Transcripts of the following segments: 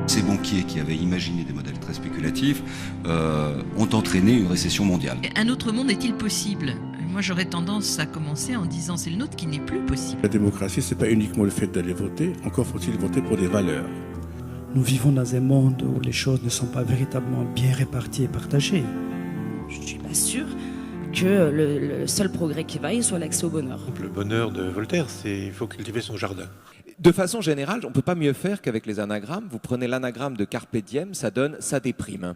Ces banquiers qui avaient imaginé des modèles très spéculatifs ont entraîné une récession mondiale. Un autre monde est-il possible ? Moi, j'aurais tendance à commencer en disant c'est le nôtre qui n'est plus possible. La démocratie, c'est pas uniquement le fait d'aller voter, encore faut-il voter pour des valeurs. Nous vivons dans un monde où les choses ne sont pas véritablement bien réparties et partagées. Je ne suis pas sûre que le seul progrès qui vaille soit l'accès au bonheur. Le bonheur de Voltaire, c'est il faut cultiver son jardin. De façon générale, on ne peut pas mieux faire qu'avec les anagrammes. Vous prenez l'anagramme de Carpe Diem, ça donne « ça déprime ».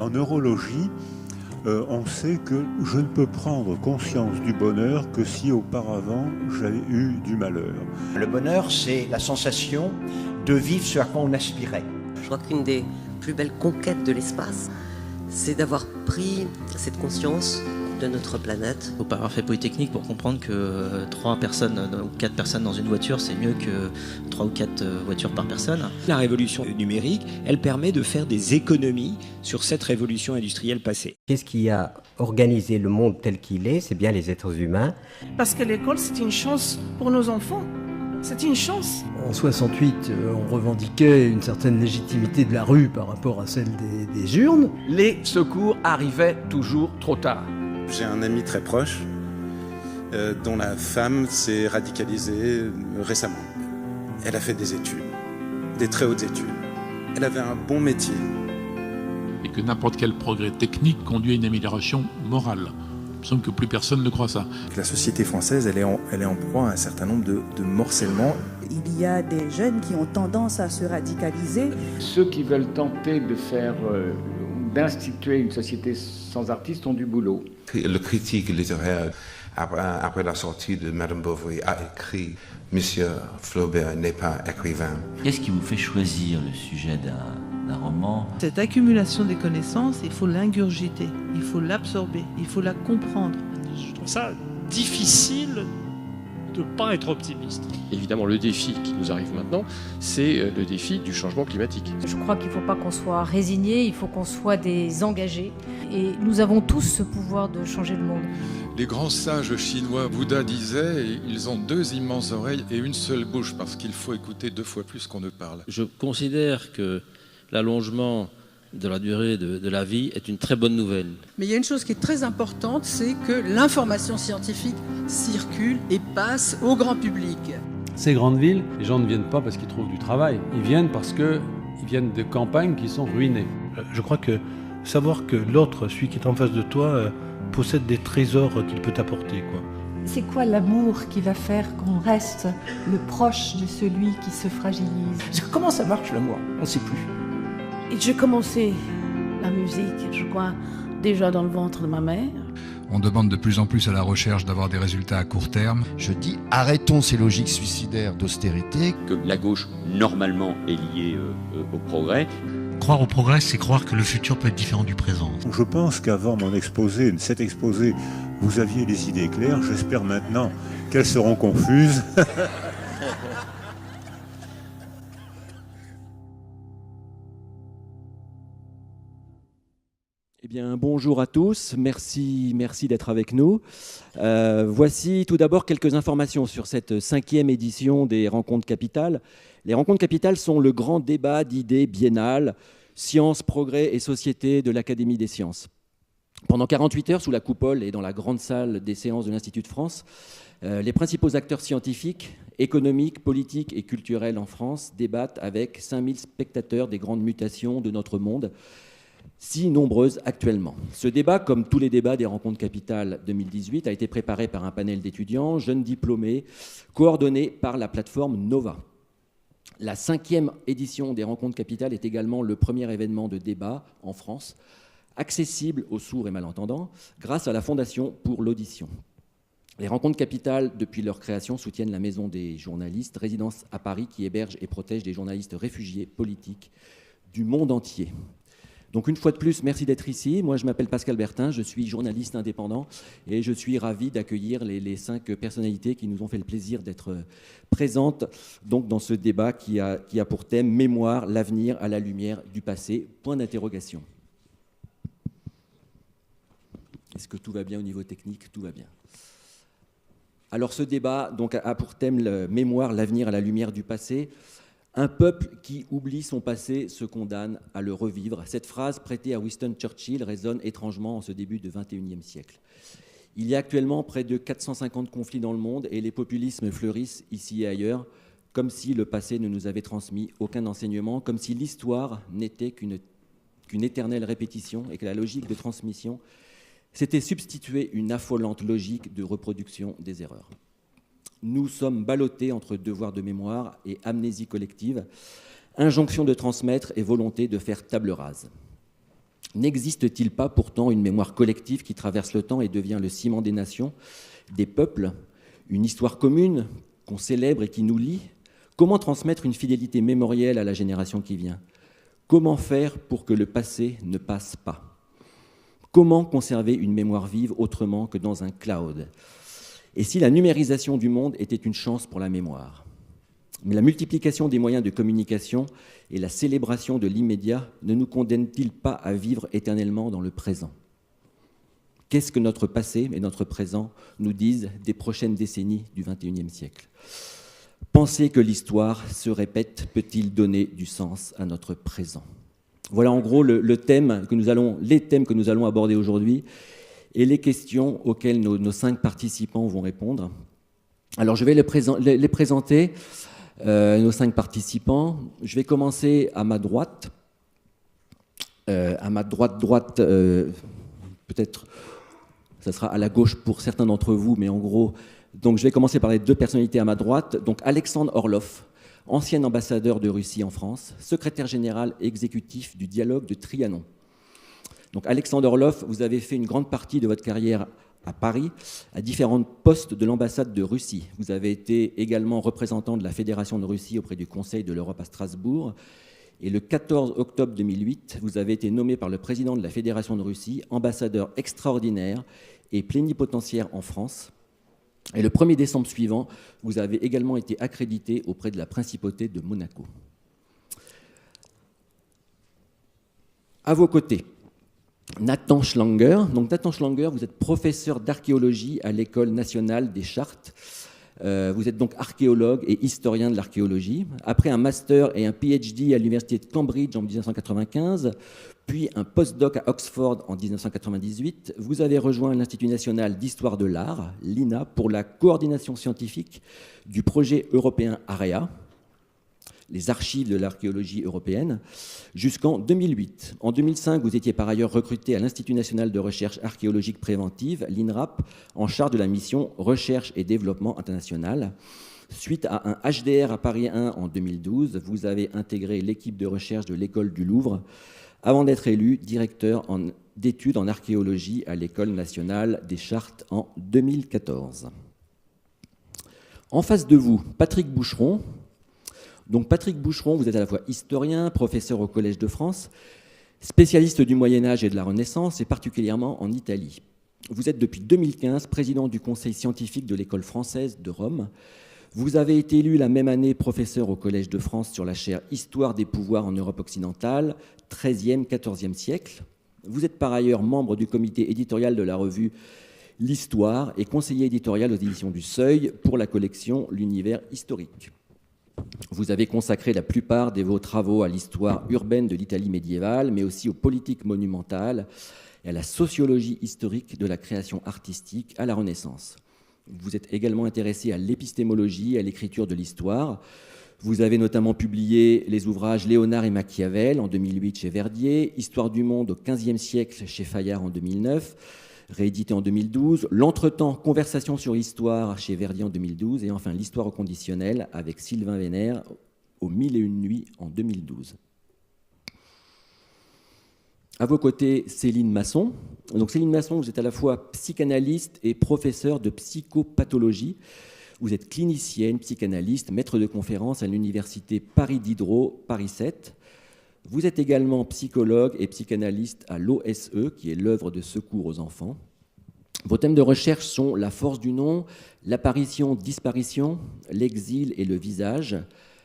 En neurologie, on sait que je ne peux prendre conscience du bonheur que si auparavant j'avais eu du malheur. Le bonheur, c'est la sensation de vivre ce à quoi on aspirait. Je crois qu'une des plus belles conquêtes de l'espace, c'est d'avoir pris cette conscience de notre planète. Il ne faut pas avoir fait Polytechnique pour comprendre que 3 personnes ou 4 personnes dans une voiture, c'est mieux que 3 ou 4 voitures par personne. La révolution numérique, elle permet de faire des économies sur cette révolution industrielle passée. Qu'est-ce qui a organisé le monde tel qu'il est ? C'est bien les êtres humains. Parce que l'école, c'est une chance pour nos enfants. C'est une chance. En 68, on revendiquait une certaine légitimité de la rue par rapport à celle des urnes. Les secours arrivaient toujours trop tard. J'ai un ami très proche dont la femme s'est radicalisée récemment. Elle a fait des études, des très hautes études. Elle avait un bon métier. Et que n'importe quel progrès technique conduit à une amélioration morale. Il me semble que plus personne ne croit ça. La société française, elle est en proie à un certain nombre de morcellement. Il y a des jeunes qui ont tendance à se radicaliser. Ceux qui veulent tenter de faire, d'instituer une société sans artistes ont du boulot. Le critique littéraire, après la sortie de Madame Bovary, a écrit « Monsieur Flaubert n'est pas écrivain ». Qu'est-ce qui vous fait choisir le sujet d'un roman ? Cette accumulation des connaissances, il faut l'ingurgiter, il faut l'absorber, il faut la comprendre. Je trouve ça difficile de ne pas être optimiste. Évidemment, le défi qui nous arrive maintenant, c'est le défi du changement climatique. Je crois qu'il ne faut pas qu'on soit résigné, il faut qu'on soit des engagés. Et nous avons tous ce pouvoir de changer le monde. Les grands sages chinois, Bouddha disait, ils ont 2 immenses oreilles et une seule bouche, parce qu'il faut écouter 2 fois plus qu'on ne parle. Je considère que l'allongement de la durée de la vie est une très bonne nouvelle. Mais il y a une chose qui est très importante, c'est que l'information scientifique circule et passe au grand public. Ces grandes villes, les gens ne viennent pas parce qu'ils trouvent du travail, ils viennent parce qu'ils viennent de campagnes qui sont ruinées. Je crois que savoir que l'autre, celui qui est en face de toi, possède des trésors qu'il peut t'apporter, quoi. C'est quoi l'amour qui va faire qu'on reste le proche de celui qui se fragilise ? Comment ça marche l'amour ? On ne sait plus. Et j'ai commencé la musique, je crois, déjà dans le ventre de ma mère. On demande de plus en plus à la recherche d'avoir des résultats à court terme. Je dis arrêtons ces logiques suicidaires d'austérité. Que la gauche, normalement, est liée au progrès. Croire au progrès, c'est croire que le futur peut être différent du présent. Je pense qu'avant mon exposé, cet exposé, vous aviez les idées claires. J'espère maintenant qu'elles seront confuses. Eh bien, bonjour à tous, merci d'être avec nous. Voici tout d'abord quelques informations sur cette 5e édition des Rencontres Capitales. Les Rencontres Capitales sont le grand débat d'idées biennal, sciences, progrès et société de l'Académie des sciences. Pendant 48 heures, sous la coupole et dans la grande salle des séances de l'Institut de France, les principaux acteurs scientifiques, économiques, politiques et culturels en France débattent avec 5000 spectateurs des grandes mutations de notre monde, si nombreuses actuellement. Ce débat, comme tous les débats des Rencontres Capitales 2018, a été préparé par un panel d'étudiants, jeunes diplômés, coordonné par la plateforme Nova. La 5e édition des Rencontres Capitales est également le premier événement de débat en France, accessible aux sourds et malentendants, grâce à la Fondation pour l'audition. Les Rencontres Capitales, depuis leur création, soutiennent la Maison des journalistes, résidence à Paris qui héberge et protège des journalistes réfugiés politiques du monde entier. Donc une fois de plus, merci d'être ici. Moi, je m'appelle Pascal Bertin, je suis journaliste indépendant et je suis ravi d'accueillir les 5 personnalités qui nous ont fait le plaisir d'être présentes donc, dans ce débat qui a pour thème « Mémoire, l'avenir à la lumière du passé ». Point d'interrogation. Est-ce que tout va bien au niveau technique ? Tout va bien. Alors ce débat donc, a pour thème « Mémoire, l'avenir à la lumière du passé ». Un peuple qui oublie son passé se condamne à le revivre. Cette phrase prêtée à Winston Churchill résonne étrangement en ce début du XXIe siècle. Il y a actuellement près de 450 conflits dans le monde et les populismes fleurissent ici et ailleurs, comme si le passé ne nous avait transmis aucun enseignement, comme si l'histoire n'était qu'une éternelle répétition et que la logique de transmission s'était substituée une affolante logique de reproduction des erreurs. Nous sommes ballottés entre devoir de mémoire et amnésie collective, injonction de transmettre et volonté de faire table rase. N'existe-t-il pas pourtant une mémoire collective qui traverse le temps et devient le ciment des nations, des peuples, une histoire commune qu'on célèbre et qui nous lie? Comment transmettre une fidélité mémorielle à la génération qui vient? Comment faire pour que le passé ne passe pas? Comment conserver une mémoire vive autrement que dans un cloud? Et si la numérisation du monde était une chance pour la mémoire? Mais la multiplication des moyens de communication et la célébration de l'immédiat ne nous condamnent-ils pas à vivre éternellement dans le présent? Qu'est-ce que notre passé et notre présent nous disent des prochaines décennies du XXIe siècle? Penser que l'histoire se répète peut-il donner du sens à notre présent? Voilà en gros les thèmes que nous allons aborder aujourd'hui et les questions auxquelles nos 5 participants vont répondre. Alors je vais les présenter, nos 5 participants. Je vais commencer à ma droite. Peut-être ça sera à la gauche pour certains d'entre vous, mais en gros, donc je vais commencer par les 2 personnalités à ma droite. Donc Alexandre Orlov, ancien ambassadeur de Russie en France, secrétaire général exécutif du dialogue de Trianon. Donc Alexandre Orlov, vous avez fait une grande partie de votre carrière à Paris, à différents postes de l'ambassade de Russie. Vous avez été également représentant de la Fédération de Russie auprès du Conseil de l'Europe à Strasbourg. Et le 14 octobre 2008, vous avez été nommé par le président de la Fédération de Russie ambassadeur extraordinaire et plénipotentiaire en France. Et le 1er décembre suivant, vous avez également été accrédité auprès de la principauté de Monaco. À vos côtés, Nathan Schlanger. Donc Nathan Schlanger, vous êtes professeur d'archéologie à l'École nationale des Chartes. Vous êtes donc archéologue et historien de l'archéologie. Après un master et un PhD à l'université de Cambridge en 1995, puis un postdoc à Oxford en 1998, vous avez rejoint l'Institut national d'histoire de l'art, l'INA, pour la coordination scientifique du projet européen AREA, les archives de l'archéologie européenne, jusqu'en 2008. En 2005, vous étiez par ailleurs recruté à l'Institut national de recherche archéologique préventive, l'INRAP, en charge de la mission Recherche et développement international. Suite à un HDR à Paris 1 en 2012, vous avez intégré l'équipe de recherche de l'École du Louvre, avant d'être élu directeur d'études en archéologie à l'École nationale des Chartes en 2014. En face de vous, Patrick Boucheron. Donc Patrick Boucheron, vous êtes à la fois historien, professeur au Collège de France, spécialiste du Moyen-Âge et de la Renaissance, et particulièrement en Italie. Vous êtes depuis 2015 président du Conseil scientifique de l'École française de Rome. Vous avez été élu la même année professeur au Collège de France sur la chaire Histoire des pouvoirs en Europe occidentale, 13e, 14e siècle. Vous êtes par ailleurs membre du comité éditorial de la revue L'Histoire et conseiller éditorial aux éditions du Seuil pour la collection L'Univers historique. Vous avez consacré la plupart de vos travaux à l'histoire urbaine de l'Italie médiévale, mais aussi aux politiques monumentales et à la sociologie historique de la création artistique à la Renaissance. Vous êtes également intéressé à l'épistémologie et à l'écriture de l'histoire. Vous avez notamment publié les ouvrages Léonard et Machiavel en 2008 chez Verdier, Histoire du monde au XVe siècle chez Fayard en 2009, réédité en 2012, L'Entretemps, Conversation sur l'histoire chez Verdier en 2012, et enfin L'Histoire au conditionnel avec Sylvain Vénère aux 1001 nuits en 2012. À vos côtés, Céline Masson. Donc Céline Masson, vous êtes à la fois psychanalyste et professeure de psychopathologie. Vous êtes clinicienne, psychanalyste, maître de conférences à l'université Paris Diderot, Paris 7. Vous êtes également psychologue et psychanalyste à l'OSE, qui est l'œuvre de secours aux enfants. Vos thèmes de recherche sont la force du nom, l'apparition-disparition, l'exil et le visage,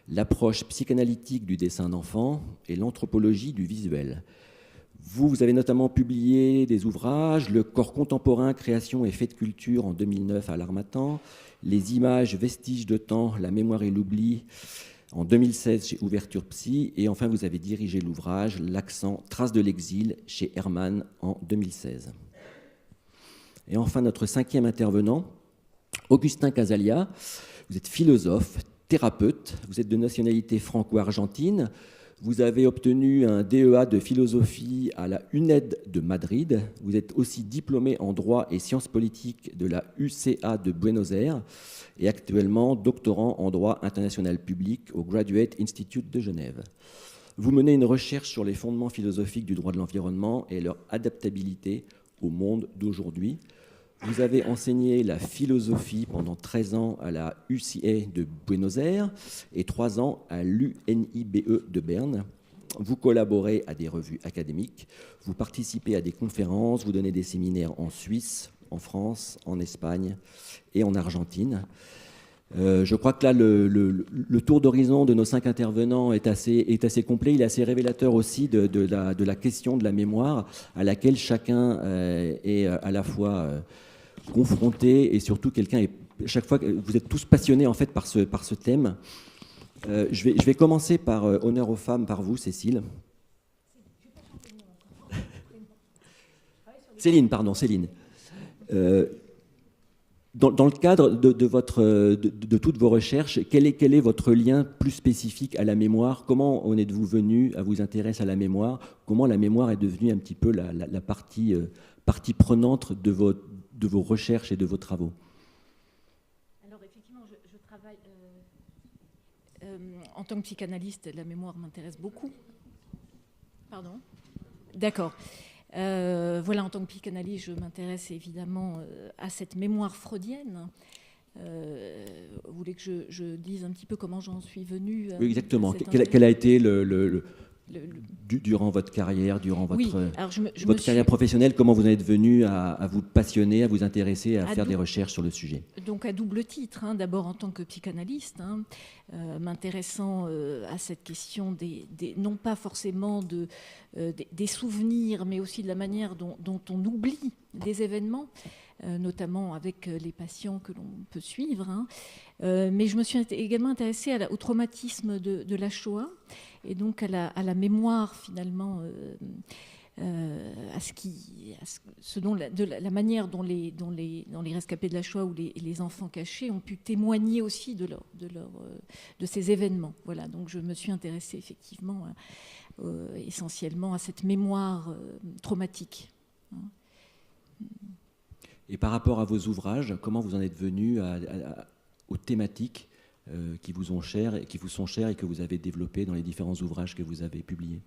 l'approche psychanalytique du dessin d'enfant et l'anthropologie du visuel. Vous avez notamment publié des ouvrages, Le corps contemporain, création et fait de culture en 2009 à l'Harmattan, Les images, vestiges de temps, la mémoire et l'oubli en 2016 chez Ouverture Psy, et enfin vous avez dirigé l'ouvrage L'accent, traces de l'exil chez Hermann en 2016. Et enfin notre 5e intervenant, Augustin Casalia, vous êtes philosophe, thérapeute, vous êtes de nationalité franco-argentine, vous avez obtenu un DEA de philosophie à la UNED de Madrid, vous êtes aussi diplômé en droit et sciences politiques de la UCA de Buenos Aires et actuellement doctorant en droit international public au Graduate Institute de Genève. Vous menez une recherche sur les fondements philosophiques du droit de l'environnement et leur adaptabilité au monde d'aujourd'hui. Vous avez enseigné la philosophie pendant 13 ans à la UCA de Buenos Aires et 3 ans à l'UNIBE de Berne. Vous collaborez à des revues académiques, vous participez à des conférences, vous donnez des séminaires en Suisse, en France, en Espagne et en Argentine. Je crois que là, le tour d'horizon de nos 5 intervenants est assez complet. Il est assez révélateur aussi de la question de la mémoire à laquelle chacun est à la fois confronté et surtout chaque fois vous êtes tous passionnés en fait par ce thème. Je vais commencer par honneur aux femmes par vous, Cécile. Céline. Dans le cadre de toutes vos recherches, quel est votre lien plus spécifique à la mémoire? Comment en êtes-vous venu à vous intéresser à la mémoire? Comment la mémoire est devenue un petit peu la partie prenante de vos recherches et de vos travaux? Alors effectivement, je travaille en tant que psychanalyste, la mémoire m'intéresse beaucoup. Pardon? D'accord. Voilà, en tant que psychanalyste, je m'intéresse évidemment à cette mémoire freudienne. Vous voulez que je dise un petit peu comment j'en suis venue? Oui, exactement. Quel a été durant votre carrière, durant votre carrière professionnelle, comment vous en êtes venu à vous passionner, à vous intéresser, à faire des recherches sur le sujet? Donc à double titre, d'abord en tant que psychanalyste, m'intéressant à cette question non pas forcément des souvenirs, mais aussi de la manière dont on oublie des événements, notamment avec les patients que l'on peut suivre. Mais je me suis également intéressée au traumatisme de la Shoah, et donc à la mémoire finalement, la manière dont les rescapés de la Shoah ou les enfants cachés ont pu témoigner aussi de ces événements. Voilà, donc je me suis intéressée effectivement essentiellement à cette mémoire traumatique. Et par rapport à vos ouvrages, comment vous en êtes venu aux thématiques qui vous sont chères et que vous avez développées dans les différents ouvrages que vous avez publiés?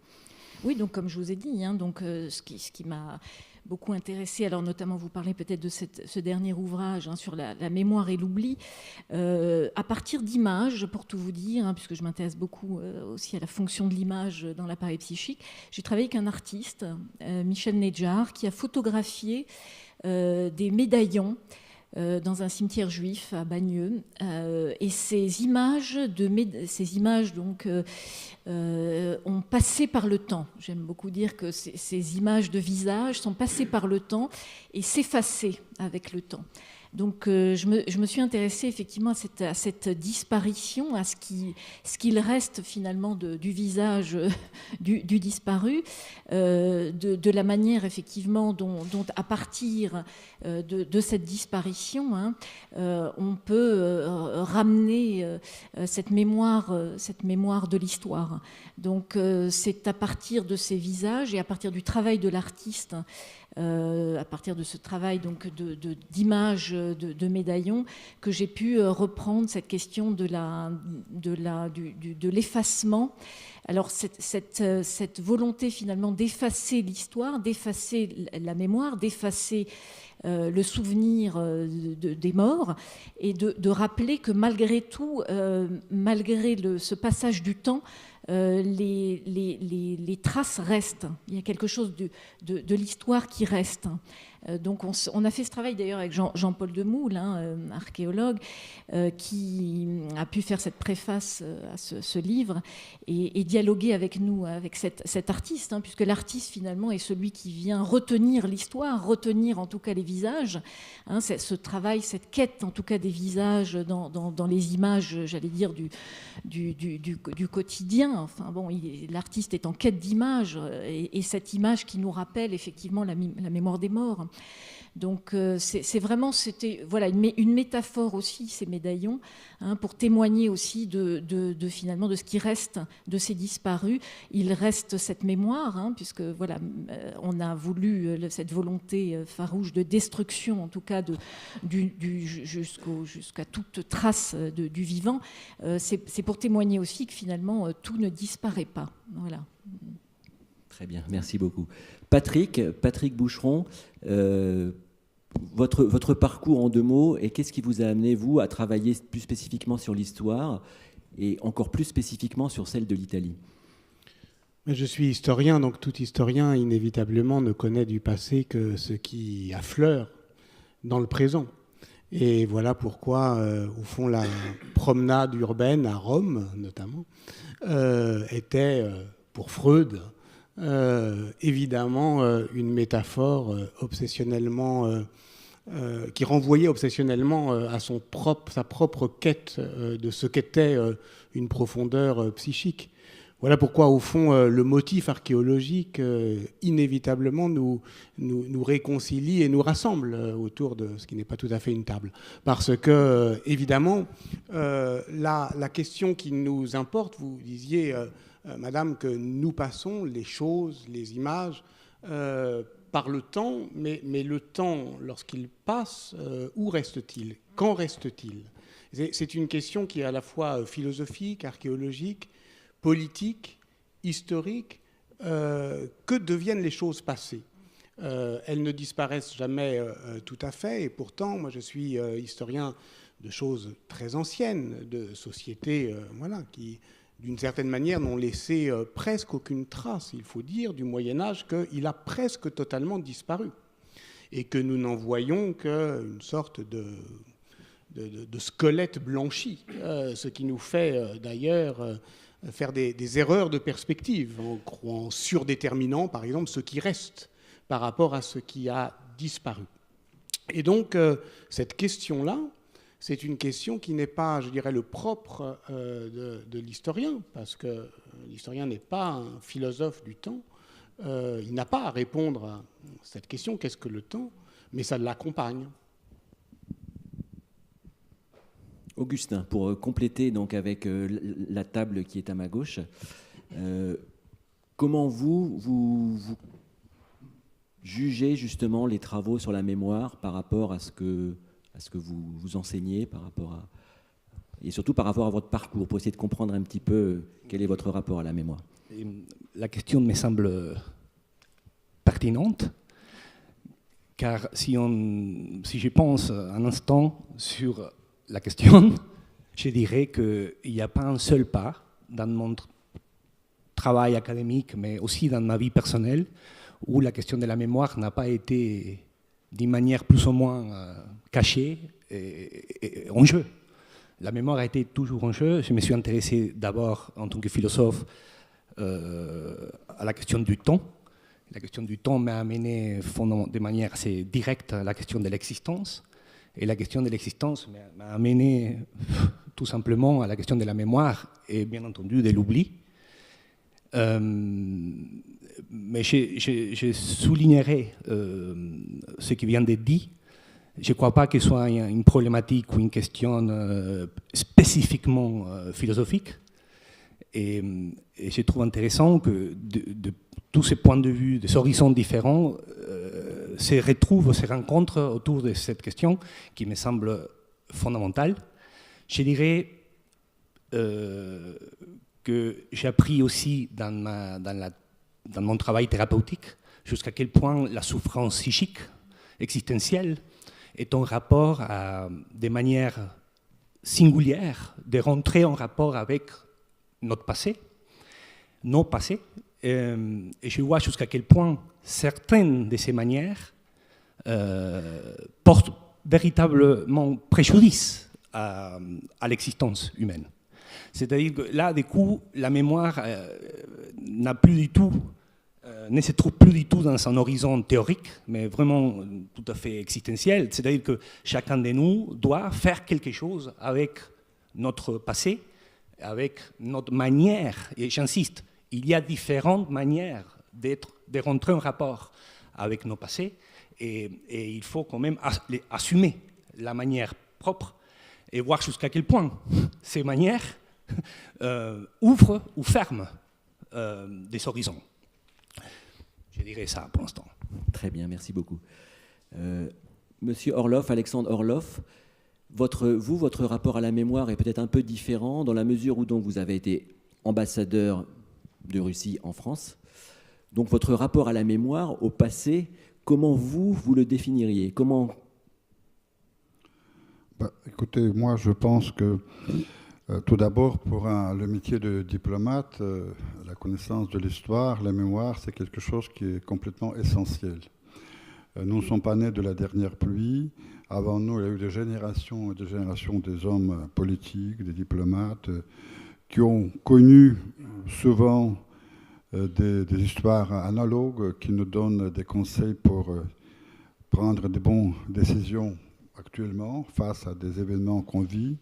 Oui, donc comme je vous ai dit, ce qui m'a beaucoup intéressée, alors notamment vous parlez peut-être de ce dernier ouvrage sur la mémoire et l'oubli, à partir d'images, pour tout vous dire, puisque je m'intéresse beaucoup aussi à la fonction de l'image dans l'appareil psychique. J'ai travaillé avec un artiste, Michel Nedjar, qui a photographié des médaillons dans un cimetière juif à Bagneux, et ces images donc ont passé par le temps. J'aime beaucoup dire que ces images de visage sont passées par le temps et s'effacer avec le temps. Donc je me suis intéressée effectivement à cette disparition, à ce qu'il reste finalement du visage du disparu, de la manière effectivement dont à partir de cette disparition, on peut ramener cette mémoire de l'histoire. Donc c'est à partir de ces visages et à partir du travail de l'artiste, à partir de ce travail donc d'images, de médaillons, que j'ai pu reprendre cette question de l'effacement. Alors cette volonté finalement d'effacer l'histoire, d'effacer la mémoire, d'effacer le souvenir des morts, et de rappeler que malgré tout, malgré ce passage du temps, les traces restent. Il y a quelque chose de l'histoire qui reste. Donc on a fait ce travail d'ailleurs avec Jean-Paul Demoule, archéologue, qui a pu faire cette préface à ce livre et dialoguer avec nous, avec cet artiste, puisque l'artiste finalement est celui qui vient retenir l'histoire, retenir en tout cas les visages. Ce travail, cette quête en tout cas des visages dans les images, j'allais dire, du quotidien. Enfin bon, l'artiste est en quête d'images et cette image qui nous rappelle effectivement la mémoire des morts. Donc c'est vraiment, c'était voilà, une métaphore aussi, ces médaillons, pour témoigner aussi finalement de ce qui reste de ces disparus. Il reste cette mémoire, puisque voilà, on a voulu cette volonté farouche de destruction, en tout cas jusqu'à toute trace du vivant. C'est pour témoigner aussi que finalement tout ne disparaît pas. Voilà. Très bien, merci beaucoup. Patrick Boucheron, votre parcours en 2 mots, et qu'est-ce qui vous a amené, vous, à travailler plus spécifiquement sur l'histoire et encore plus spécifiquement sur celle de l'Italie? Je suis historien, donc tout historien, inévitablement, ne connaît du passé que ce qui affleure dans le présent. Et voilà pourquoi, au fond, la promenade urbaine à Rome, notamment, était, pour Freud, évidemment une métaphore obsessionnellement qui renvoyait obsessionnellement à sa propre quête de ce qu'était une profondeur psychique. Voilà pourquoi, au fond, le motif archéologique inévitablement nous réconcilie et nous rassemble autour de ce qui n'est pas tout à fait une table. Parce que, évidemment, la question qui nous importe, vous disiez, Madame, que nous passons les choses, les images, par le temps, mais le temps, lorsqu'il passe, où reste-t-il? Quand reste-t-il? C'est une question qui est à la fois philosophique, archéologique, politique, historique. Que deviennent les choses passées? Elles ne disparaissent jamais tout à fait, et pourtant, moi je suis historien de choses très anciennes, de sociétés qui, d'une certaine manière, n'ont laissé presque aucune trace, il faut dire, du Moyen-Âge, qu'il a presque totalement disparu, et que nous n'en voyons qu'une sorte de squelette blanchi, ce qui nous fait d'ailleurs faire des erreurs de perspective, en surdéterminant, par exemple, ce qui reste par rapport à ce qui a disparu. Et donc, cette question-là, c'est une question qui n'est pas, je dirais, le propre de l'historien, parce que l'historien n'est pas un philosophe du temps. Il n'a pas à répondre à cette question, qu'est-ce que le temps, mais ça l'accompagne. Augustin, pour compléter donc avec la table qui est à ma gauche, comment vous jugez justement les travaux sur la mémoire par rapport à ce que vous enseignez, et surtout par rapport à votre parcours, pour essayer de comprendre un petit peu quel est votre rapport à la mémoire? La question me semble pertinente, car si je pense un instant sur la question, je dirais qu'il n'y a pas un seul pas dans mon travail académique, mais aussi dans ma vie personnelle, où la question de la mémoire n'a pas été d'une manière plus ou moins cachée et en jeu. La mémoire a été toujours en jeu. Je me suis intéressé d'abord en tant que philosophe à la question du temps. La question du temps m'a amené de manière assez directe à la question de l'existence. Et la question de l'existence m'a amené tout simplement à la question de la mémoire et bien entendu de l'oubli. Mais je soulignerai ce qui vient d'être dit. Je ne crois pas que ce soit une problématique ou une question spécifiquement philosophique. Et je trouve intéressant que de tous ces points de vue, des horizons différents, se retrouvent, se rencontrent autour de cette question qui me semble fondamentale. Je dirais que j'ai appris aussi dans mon travail thérapeutique jusqu'à quel point la souffrance psychique, existentielle, est en rapport à des manières singulières de rentrer en rapport avec notre passé, nos passés. Et je vois jusqu'à quel point certaines de ces manières porte véritablement préjudice à l'existence humaine. C'est-à-dire que là, du coup, la mémoire n'a plus du tout, ne se trouve plus du tout dans un horizon théorique, mais vraiment tout à fait existentiel. C'est-à-dire que chacun de nous doit faire quelque chose avec notre passé, avec notre manière, et j'insiste, il y a différentes manières de rentrer en rapport avec nos passés, et il faut quand même assumer la manière propre et voir jusqu'à quel point ces manières ouvrent ou ferment des horizons. Je dirais ça pour l'instant. Très bien, merci beaucoup. Monsieur Orlov, Alexandre Orlov, votre rapport à la mémoire est peut-être un peu différent dans la mesure où donc vous avez été ambassadeur de Russie en France. Donc votre rapport à la mémoire, au passé, comment vous le définiriez? Comment... Écoutez, moi je pense que tout d'abord, pour le métier de diplomate, la connaissance de l'histoire, la mémoire, c'est quelque chose qui est complètement essentiel. Nous ne sommes pas nés de la dernière pluie. Avant nous, il y a eu des générations et des générations des hommes politiques, des diplomates, qui ont connu souvent des histoires analogues, qui nous donnent des conseils pour prendre de bonnes décisions actuellement face à des événements qu'on vit.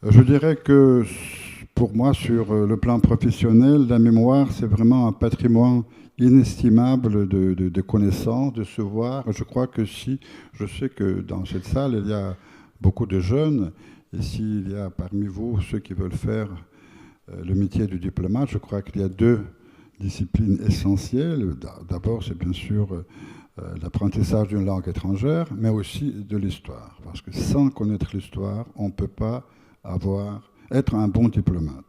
Je dirais que pour moi, sur le plan professionnel, la mémoire, c'est vraiment un patrimoine inestimable de connaissances, de savoir. Je crois que je sais que dans cette salle, il y a beaucoup de jeunes, et s'il y a parmi vous ceux qui veulent faire le métier du diplomate, je crois qu'il y a deux disciplines essentielles. D'abord, c'est bien sûr l'apprentissage d'une langue étrangère, mais aussi de l'histoire. Parce que sans connaître l'histoire, on ne peut pas être un bon diplomate.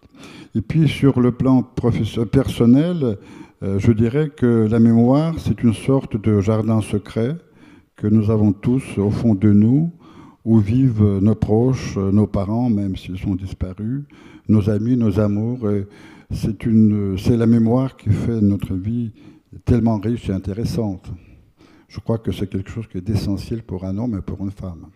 Et puis sur le plan personnel, je dirais que la mémoire, c'est une sorte de jardin secret que nous avons tous au fond de nous, où vivent nos proches, nos parents, même s'ils sont disparus, nos amis, nos amours. Et c'est la mémoire qui fait notre vie tellement riche et intéressante. Je crois que c'est quelque chose qui est essentiel pour un homme et pour une femme.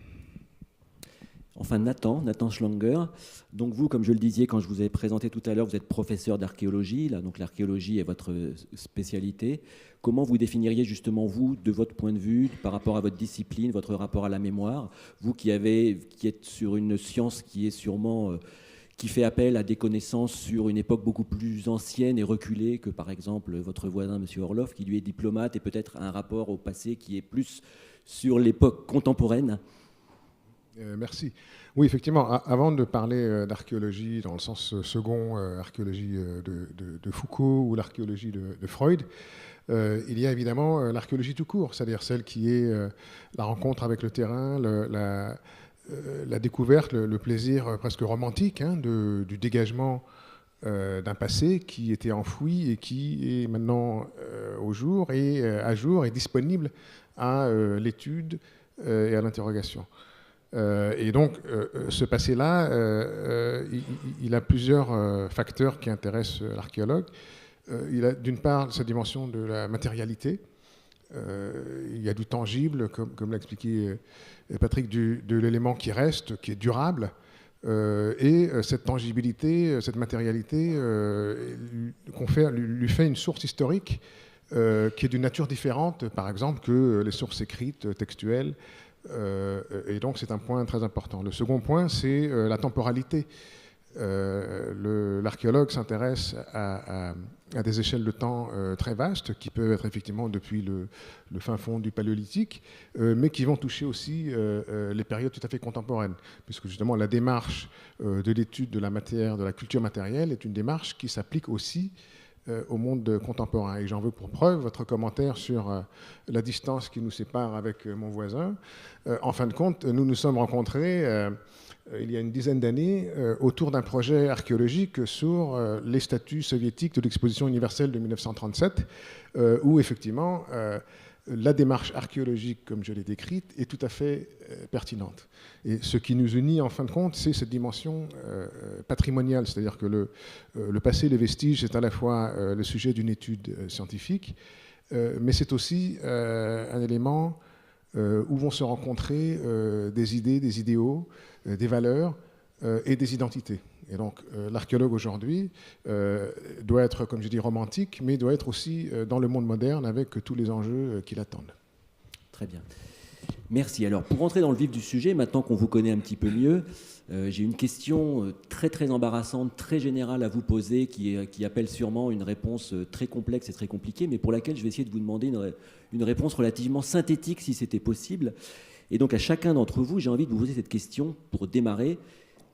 Enfin, Nathan Schlanger, donc vous, comme je le disais quand je vous ai présenté tout à l'heure, vous êtes professeur d'archéologie, là, donc l'archéologie est votre spécialité. Comment vous définiriez justement, vous, de votre point de vue, par rapport à votre discipline, votre rapport à la mémoire, vous qui êtes sur une science qui est sûrement... qui fait appel à des connaissances sur une époque beaucoup plus ancienne et reculée que, par exemple, votre voisin, M. Orlov, qui lui est diplomate et peut-être un rapport au passé qui est plus sur l'époque contemporaine. Merci. Oui, effectivement, avant de parler d'archéologie dans le sens second, archéologie de Foucault ou l'archéologie de Freud, il y a évidemment l'archéologie tout court, c'est-à-dire celle qui est la rencontre avec le terrain, la découverte, le plaisir presque romantique du dégagement d'un passé qui était enfoui et qui est maintenant à jour et disponible à l'étude et à l'interrogation. Et donc, ce passé-là, il a plusieurs facteurs qui intéressent l'archéologue. Il a d'une part sa dimension de la matérialité. Il y a du tangible, comme l'a expliqué Patrick, de l'élément qui reste, qui est durable. Et cette tangibilité, cette matérialité lui fait une source historique qui est d'une nature différente, par exemple, que les sources écrites, textuelles. Et donc c'est un point très important. Le second point, c'est la temporalité. L'archéologue s'intéresse à des échelles de temps très vastes, qui peuvent être effectivement depuis le fin fond du Paléolithique, mais qui vont toucher aussi les périodes tout à fait contemporaines, puisque justement la démarche de l'étude de la matière, de la culture matérielle, est une démarche qui s'applique aussi au monde contemporain. Et j'en veux pour preuve votre commentaire sur la distance qui nous sépare avec mon voisin. En fin de compte, nous nous sommes rencontrés il y a une dizaine d'années autour d'un projet archéologique sur les statues soviétiques de l'exposition universelle de 1937, où effectivement la démarche archéologique, comme je l'ai décrite, est tout à fait pertinente. Et ce qui nous unit, en fin de compte, c'est cette dimension patrimoniale, c'est-à-dire que le passé, les vestiges, c'est à la fois le sujet d'une étude scientifique, mais c'est aussi un élément où vont se rencontrer des idées, des idéaux, des valeurs et des identités. Et donc l'archéologue aujourd'hui doit être, comme je dis, romantique, mais doit être aussi dans le monde moderne avec tous les enjeux qui l'attendent. Très bien. Merci. Alors, pour rentrer dans le vif du sujet, maintenant qu'on vous connaît un petit peu mieux, j'ai une question très très embarrassante, très générale à vous poser, qui appelle sûrement une réponse très complexe et très compliquée, mais pour laquelle je vais essayer de vous demander une réponse relativement synthétique, si c'était possible. Et donc, à chacun d'entre vous, j'ai envie de vous poser cette question pour démarrer.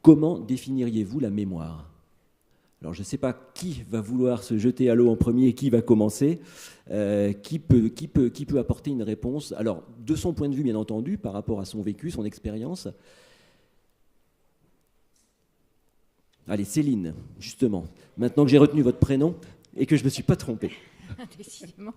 Comment définiriez-vous la mémoire ? Alors, je ne sais pas qui va vouloir se jeter à l'eau en premier et qui va commencer. Qui peut apporter une réponse ? Alors, de son point de vue, bien entendu, par rapport à son vécu, son expérience. Allez, Céline, justement. Maintenant que j'ai retenu votre prénom et que je ne me suis pas trompé. Décidément.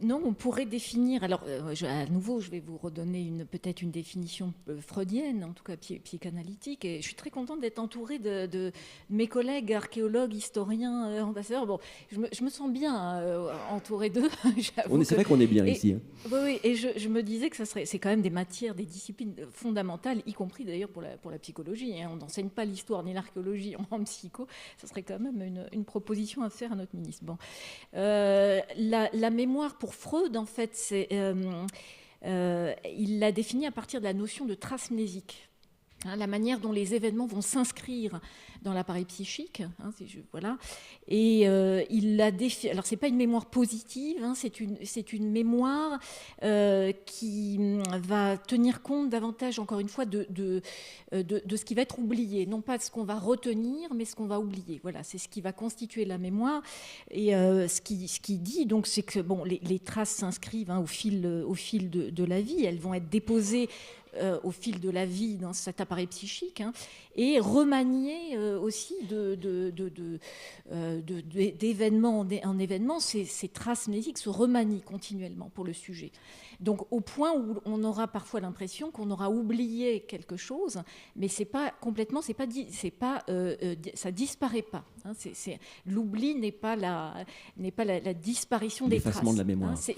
Non, on pourrait définir. Alors, à nouveau, je vais vous redonner peut-être une définition freudienne, en tout cas psychanalytique. Et je suis très contente d'être entourée de mes collègues archéologues, historiens, ambassadeurs. Bon, je me sens bien entourée d'eux. C'est vrai qu'on est bien ici. Hein. Oui, et je me disais que c'est quand même des matières, des disciplines fondamentales, y compris d'ailleurs pour la psychologie. Hein. On n'enseigne pas l'histoire ni l'archéologie en psycho. Ça serait quand même une proposition à faire à notre ministre. Bon, la mémoire pour Freud, en fait, il l'a défini à partir de la notion de trace mnésique. Hein, la manière dont les événements vont s'inscrire dans l'appareil psychique, hein, voilà. Et il l'a défini. Alors c'est pas une mémoire positive, hein, c'est une mémoire qui va tenir compte davantage, encore une fois, de ce qui va être oublié, non pas de ce qu'on va retenir, mais ce qu'on va oublier. Voilà, c'est ce qui va constituer la mémoire. Et ce qui dit donc, c'est que bon, les traces s'inscrivent, hein, au fil de la vie. Elles vont être déposées au fil de la vie dans cet appareil psychique, hein, et remanier aussi d'événement en événement, ces traces mnésiques se remanient continuellement pour le sujet. Donc au point où on aura parfois l'impression qu'on aura oublié quelque chose, mais c'est pas complètement, ça disparaît pas. Hein, l'oubli n'est pas la disparition des traces. L'effacement de la mémoire. Hein,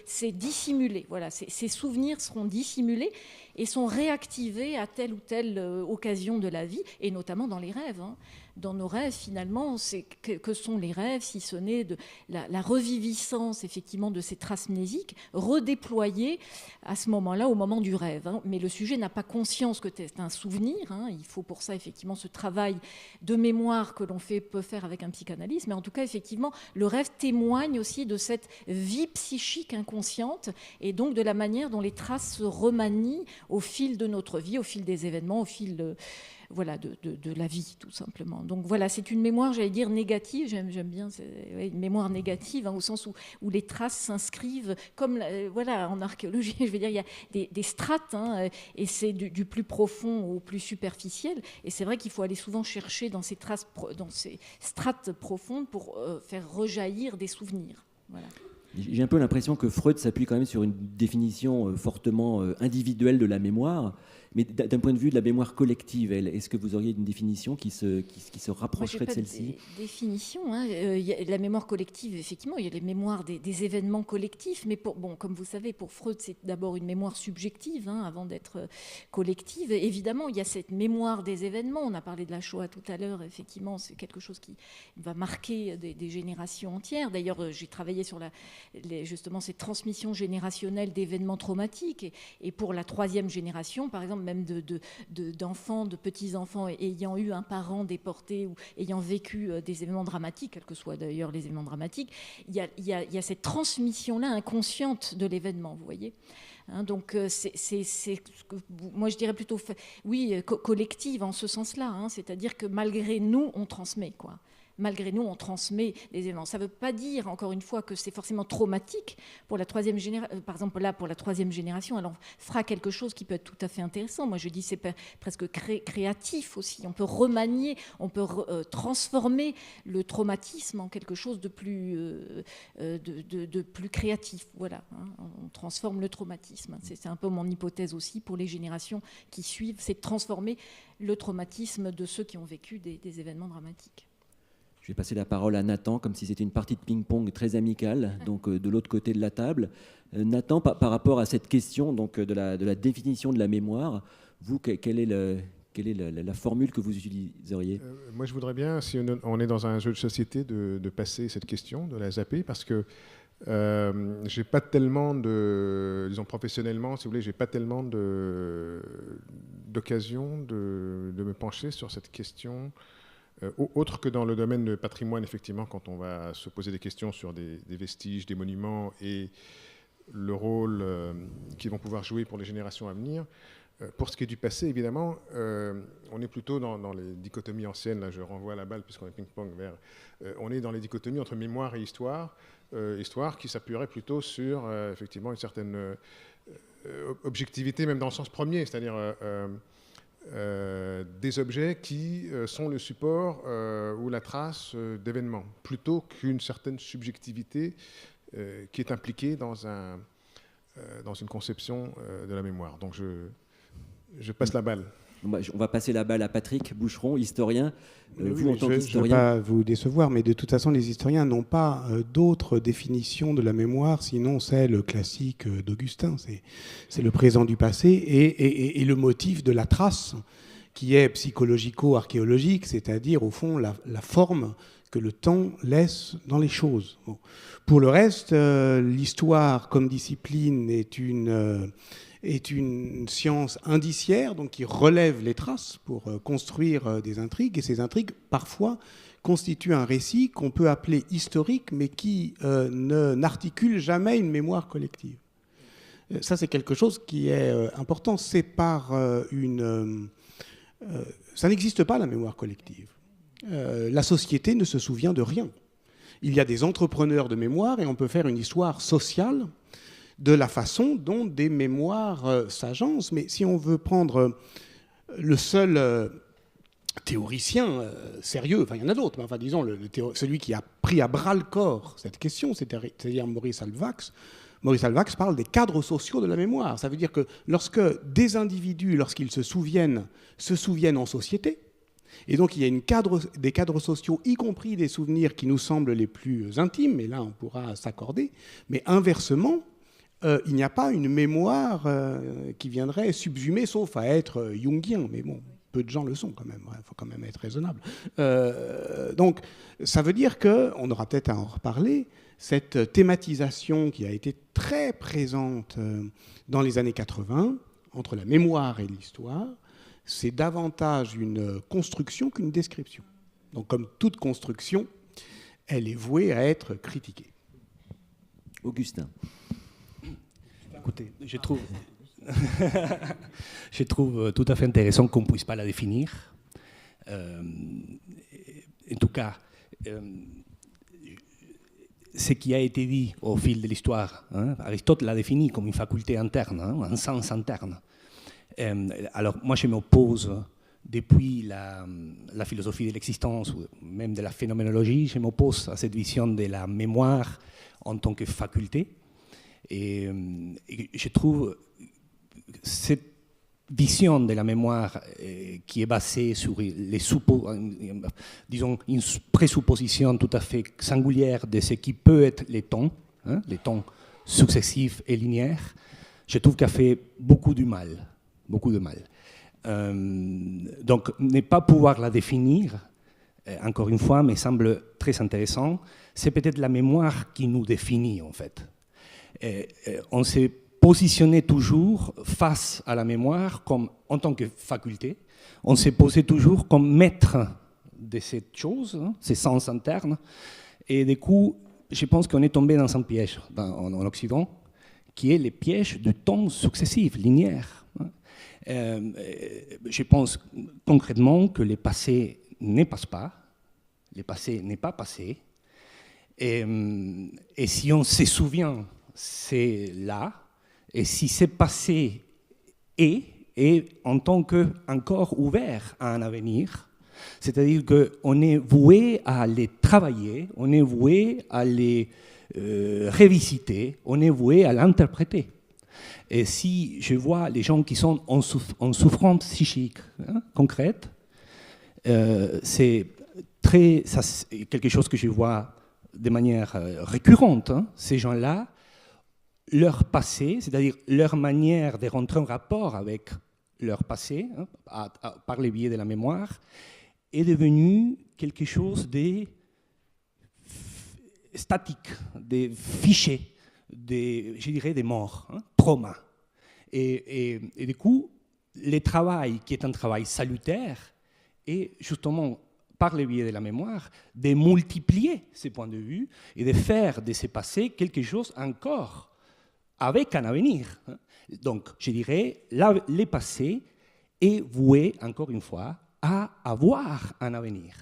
c'est dissimulé. Voilà, ces souvenirs seront dissimulés et sont réactivés à telle ou telle occasion de la vie, et notamment dans les rêves. Hein. Dans nos rêves, finalement, que sont les rêves, si ce n'est de la reviviscence, effectivement, de ces traces mnésiques, redéployées à ce moment-là, au moment du rêve. Hein. Mais le sujet n'a pas conscience que c'est un souvenir. Hein. Il faut pour ça, effectivement, ce travail de mémoire que l'on peut faire avec un psychanalyste. Mais en tout cas, effectivement, le rêve témoigne aussi de cette vie psychique inconsciente et donc de la manière dont les traces se remanient au fil de notre vie, au fil des événements, au fil de la vie, tout simplement. Donc voilà, c'est une mémoire, j'allais dire, négative. J'aime bien une mémoire négative, hein, au sens où les traces s'inscrivent, comme en archéologie, je veux dire, il y a des strates, hein, et c'est du plus profond au plus superficiel. Et c'est vrai qu'il faut aller souvent chercher dans ces traces, dans ces strates profondes pour faire rejaillir des souvenirs. Voilà. J'ai un peu l'impression que Freud s'appuie quand même sur une définition fortement individuelle de la mémoire, mais d'un point de vue de la mémoire collective, est-ce que vous auriez une définition qui se rapprocherait de celle-ci ? Définition, hein. La mémoire collective, effectivement, il y a les mémoires des événements collectifs, mais comme vous savez, pour Freud, c'est d'abord une mémoire subjective, hein, avant d'être collective. Évidemment, il y a cette mémoire des événements. On a parlé de la Shoah tout à l'heure, effectivement, c'est quelque chose qui va marquer des générations entières. D'ailleurs, j'ai travaillé sur justement ces transmissions générationnelles d'événements traumatiques, et pour la 3e génération, par exemple, même d'enfants, de petits-enfants ayant eu un parent déporté ou ayant vécu des événements dramatiques, quels que soient d'ailleurs les événements dramatiques, il y a cette transmission-là inconsciente de l'événement, vous voyez. Hein, donc moi je dirais plutôt collective en ce sens-là, hein, c'est-à-dire que malgré nous on transmet, quoi. Malgré nous, on transmet les événements. Ça ne veut pas dire, encore une fois, que c'est forcément traumatique pour la 3e génération. Par exemple, là, pour la 3e génération, elle en fera quelque chose qui peut être tout à fait intéressant. Moi, je dis c'est presque créatif aussi. On peut remanier, on peut transformer le traumatisme en quelque chose de plus créatif. Voilà, hein. On transforme le traumatisme. C'est un peu mon hypothèse aussi pour les générations qui suivent, c'est de transformer le traumatisme de ceux qui ont vécu des événements dramatiques. Je vais passer la parole à Nathan, comme si c'était une partie de ping-pong très amicale, donc de l'autre côté de la table. Nathan, par rapport à cette question donc, de la définition de la mémoire, vous, quelle est la formule que vous utiliseriez? Moi, je voudrais bien, si on est dans un jeu de société, de passer cette question, de la zapper, parce que j'ai pas tellement disons professionnellement, si vous voulez, j'ai pas tellement d'occasion de me pencher sur cette question, autre que dans le domaine de patrimoine, effectivement, quand on va se poser des questions sur des vestiges, des monuments et le rôle qu'ils vont pouvoir jouer pour les générations à venir. Pour ce qui est du passé, évidemment, on est plutôt dans les dichotomies anciennes. Là, je renvoie la balle, puisqu'on est ping-pong vers... on est dans les dichotomies entre mémoire et histoire. Histoire qui s'appuierait plutôt sur, effectivement, une certaine objectivité, même dans le sens premier, c'est-à-dire des objets qui sont le support ou la trace d'événements, plutôt qu'une certaine subjectivité qui est impliquée dans une conception de la mémoire. Donc je passe la balle. On va passer la balle à Patrick Boucheron, historien. Vous, en tant je qu'historien... ne veux pas vous décevoir, mais de toute façon, les historiens n'ont pas d'autre définition de la mémoire, sinon celle classique d'Augustin. C'est le présent du passé et le motif de la trace, qui est psychologico-archéologique, c'est-à-dire, au fond, la forme que le temps laisse dans les choses. Bon. Pour le reste, l'histoire comme discipline est une science indiciaire, donc qui relève les traces pour construire des intrigues, et ces intrigues, parfois, constituent un récit qu'on peut appeler historique, mais qui n'articule jamais une mémoire collective. Ça, c'est quelque chose qui est important. C'est par ça n'existe pas, la mémoire collective. La société ne se souvient de rien. Il y a des entrepreneurs de mémoire, et on peut faire une histoire sociale de la façon dont des mémoires s'agencent. Mais si on veut prendre le seul théoricien sérieux, enfin il y en a d'autres, mais enfin disons celui qui a pris à bras-le-corps cette question, c'est-à-dire Maurice Halbwachs. Maurice Halbwachs parle des cadres sociaux de la mémoire. Ça veut dire que lorsque des individus, lorsqu'ils se souviennent en société, et donc il y a des cadres sociaux, y compris des souvenirs qui nous semblent les plus intimes, et là on pourra s'accorder, mais inversement, il n'y a pas une mémoire qui viendrait subsumer, sauf à être jungien, mais bon, peu de gens le sont quand même, il faut quand même être raisonnable. Donc ça veut dire qu'on aura peut-être à en reparler, cette thématisation qui a été très présente dans les années 80, entre la mémoire et l'histoire, c'est davantage une construction qu'une description. Donc comme toute construction, elle est vouée à être critiquée. Augustin. Écoutez, je trouve tout à fait intéressant qu'on ne puisse pas la définir. En tout cas, ce qui a été dit au fil de l'histoire, Aristote l'a défini comme une faculté interne, un sens interne. Alors moi je m'oppose, depuis la philosophie de l'existence, ou même de la phénoménologie, je m'oppose à cette vision de la mémoire en tant que faculté. Et je trouve cette vision de la mémoire qui est basée sur disons, une présupposition tout à fait singulière de ce qui peut être les temps successifs et linéaires, je trouve qu'elle fait beaucoup de mal. Donc ne pas pouvoir la définir, encore une fois, me semble très intéressant. C'est peut-être la mémoire qui nous définit, en fait. On s'est positionné toujours face à la mémoire comme, en tant que faculté. On s'est posé toujours comme maître de cette chose, ces sens internes. Et du coup, je pense qu'on est tombé dans un piège en Occident, qui est le piège du temps successif, linéaire. Je pense concrètement que le passé ne passe pas, le passé n'est pas passé, et si on se souvient, c'est là, et si c'est passé est en tant qu'encore ouvert à un avenir, c'est-à-dire qu'on est voué à les travailler, on est voué à les revisiter, on est voué à l'interpréter. Et si je vois les gens qui sont en souffrance psychique concrète, c'est Après, ça, c'est quelque chose que je vois de manière récurrente. Hein. Ces gens-là, leur passé, c'est-à-dire leur manière de rentrer en rapport avec leur passé, hein, par le biais de la mémoire, est devenu quelque chose de statique, de fiché, je dirais des morts, hein, trauma. Et du coup, le travail qui est un travail salutaire est justement, par le biais de la mémoire, de multiplier ces points de vue et de faire de ces passés quelque chose encore avec un avenir. Donc, je dirais, le passé est voué, encore une fois, à avoir un avenir,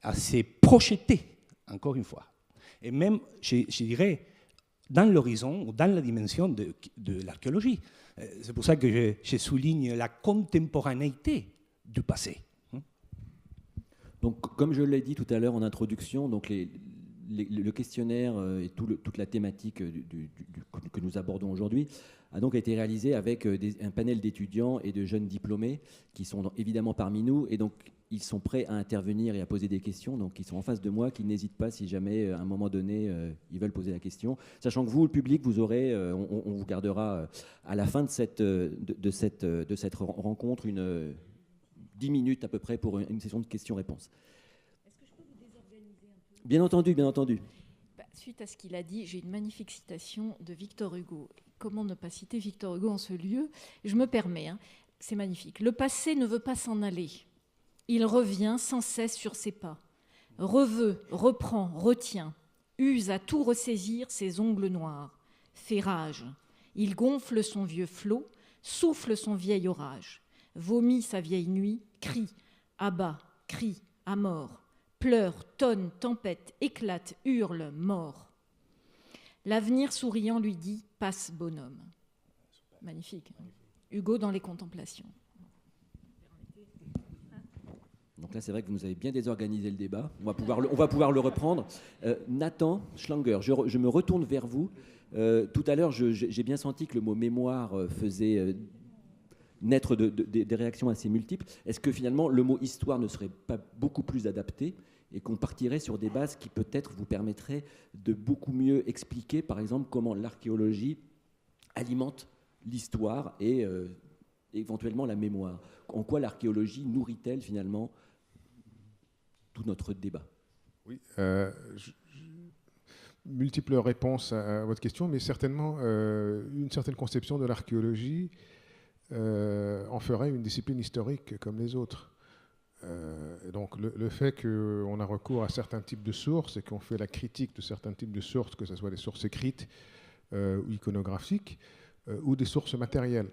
à se projeter, encore une fois. Et même, je dirais, dans l'horizon ou dans la dimension de l'archéologie. C'est pour ça que je souligne la contemporanéité du passé. Donc, comme je l'ai dit tout à l'heure en introduction, donc le questionnaire et toute la thématique que nous abordons aujourd'hui a donc été réalisé avec un panel d'étudiants et de jeunes diplômés qui sont évidemment parmi nous, et donc ils sont prêts à intervenir et à poser des questions, donc ils sont en face de moi, qu'ils n'hésitent pas si jamais à un moment donné ils veulent poser la question, sachant que vous, le public, vous aurez, on vous gardera à la fin de cette rencontre 10 minutes à peu près pour une session de questions-réponses. Est-ce que je peux vous désorganiser un peu ? Bien entendu, bien entendu. Suite à ce qu'il a dit, j'ai une magnifique citation de Victor Hugo. Comment ne pas citer Victor Hugo en ce lieu ? Je me permets, hein, c'est magnifique. Le passé ne veut pas s'en aller. Il revient sans cesse sur ses pas. Reveut, reprend, retient. Use à tout ressaisir ses ongles noirs. Fait rage. Il gonfle son vieux flot, souffle son vieil orage. Vomit sa vieille nuit, crie, abat, crie, à mort. Pleure, tonne, tempête, éclate, hurle, mort. L'avenir souriant lui dit « Passe, bonhomme ». Magnifique. Hein. Hugo dans les Contemplations. Donc là, c'est vrai que vous nous avez bien désorganisé le débat. On va pouvoir le reprendre. Nathan Schlanger, je me retourne vers vous. Tout à l'heure, j'ai bien senti que le mot mémoire faisait naître des réactions assez multiples. Est-ce que finalement, le mot histoire ne serait pas beaucoup plus adapté et qu'on partirait sur des bases qui peut-être vous permettraient de beaucoup mieux expliquer, par exemple, comment l'archéologie alimente l'histoire et éventuellement la mémoire. En quoi l'archéologie nourrit-elle finalement tout notre débat ? Oui, multiples réponses à votre question, mais certainement une certaine conception de l'archéologie en ferait une discipline historique comme les autres. Donc le fait qu'on a recours à certains types de sources et qu'on fait la critique de certains types de sources, que ce soit des sources écrites ou iconographiques, ou des sources matérielles.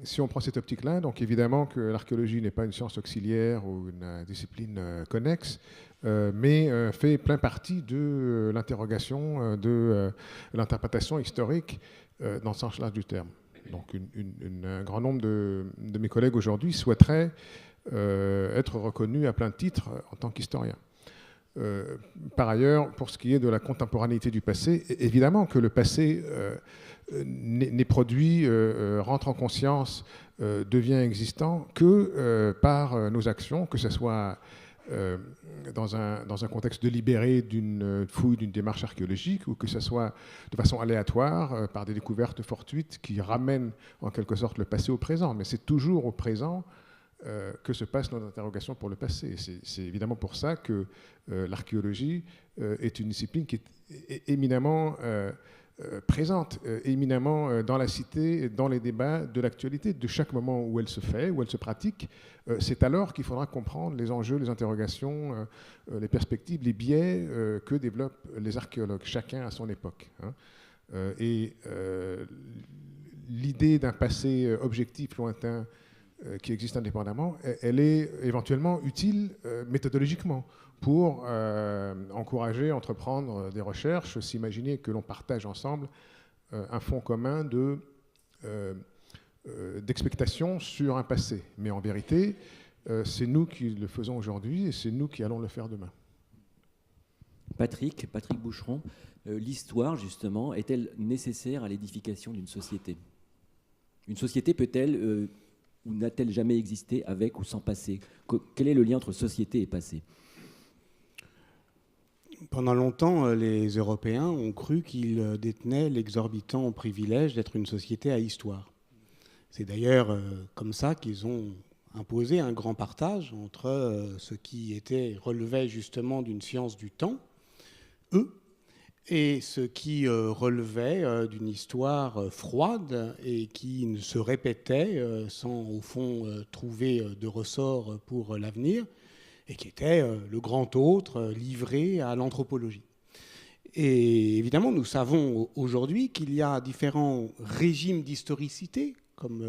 Si on prend cette optique-là, donc évidemment que l'archéologie n'est pas une science auxiliaire ou une discipline connexe, mais fait plein partie de l'interrogation, de l'interprétation historique dans le sens large du terme. Donc un grand nombre de mes collègues aujourd'hui souhaiteraient être reconnus à plein titre en tant qu'historiens. Par ailleurs, pour ce qui est de la contemporanéité du passé, évidemment que le passé n'est produit, rentre en conscience, devient existant que par nos actions, que ce soit dans un contexte délibéré d'une fouille, d'une démarche archéologique, ou que ce soit de façon aléatoire, par des découvertes fortuites qui ramènent en quelque sorte le passé au présent. Mais c'est toujours au présent que se passent nos interrogations pour le passé. C'est évidemment pour ça que l'archéologie est une discipline qui est éminemment présente, éminemment dans la cité, dans les débats de l'actualité, de chaque moment où elle se fait, où elle se pratique. C'est alors qu'il faudra comprendre les enjeux, les interrogations, les perspectives, les biais que développent les archéologues, chacun à son époque. Et l'idée d'un passé objectif, lointain, qui existe indépendamment, elle est éventuellement utile méthodologiquement pour encourager, entreprendre des recherches, s'imaginer que l'on partage ensemble un fond commun d'expectation sur un passé. Mais en vérité, c'est nous qui le faisons aujourd'hui et c'est nous qui allons le faire demain. Patrick Boucheron, l'histoire, justement, est-elle nécessaire à l'édification d'une société ? Une société peut-elle ou n'a-t-elle jamais existé avec ou sans passé ? Quel est le lien entre société et passé ? Pendant longtemps, les Européens ont cru qu'ils détenaient l'exorbitant privilège d'être une société à histoire. C'est d'ailleurs comme ça qu'ils ont imposé un grand partage entre ce qui relevait justement d'une science du temps, eux, et ce qui relevait d'une histoire froide et qui se répétait sans, au fond, trouver de ressort pour l'avenir, et qui était le grand autre livré à l'anthropologie. Et évidemment, nous savons aujourd'hui qu'il y a différents régimes d'historicité, comme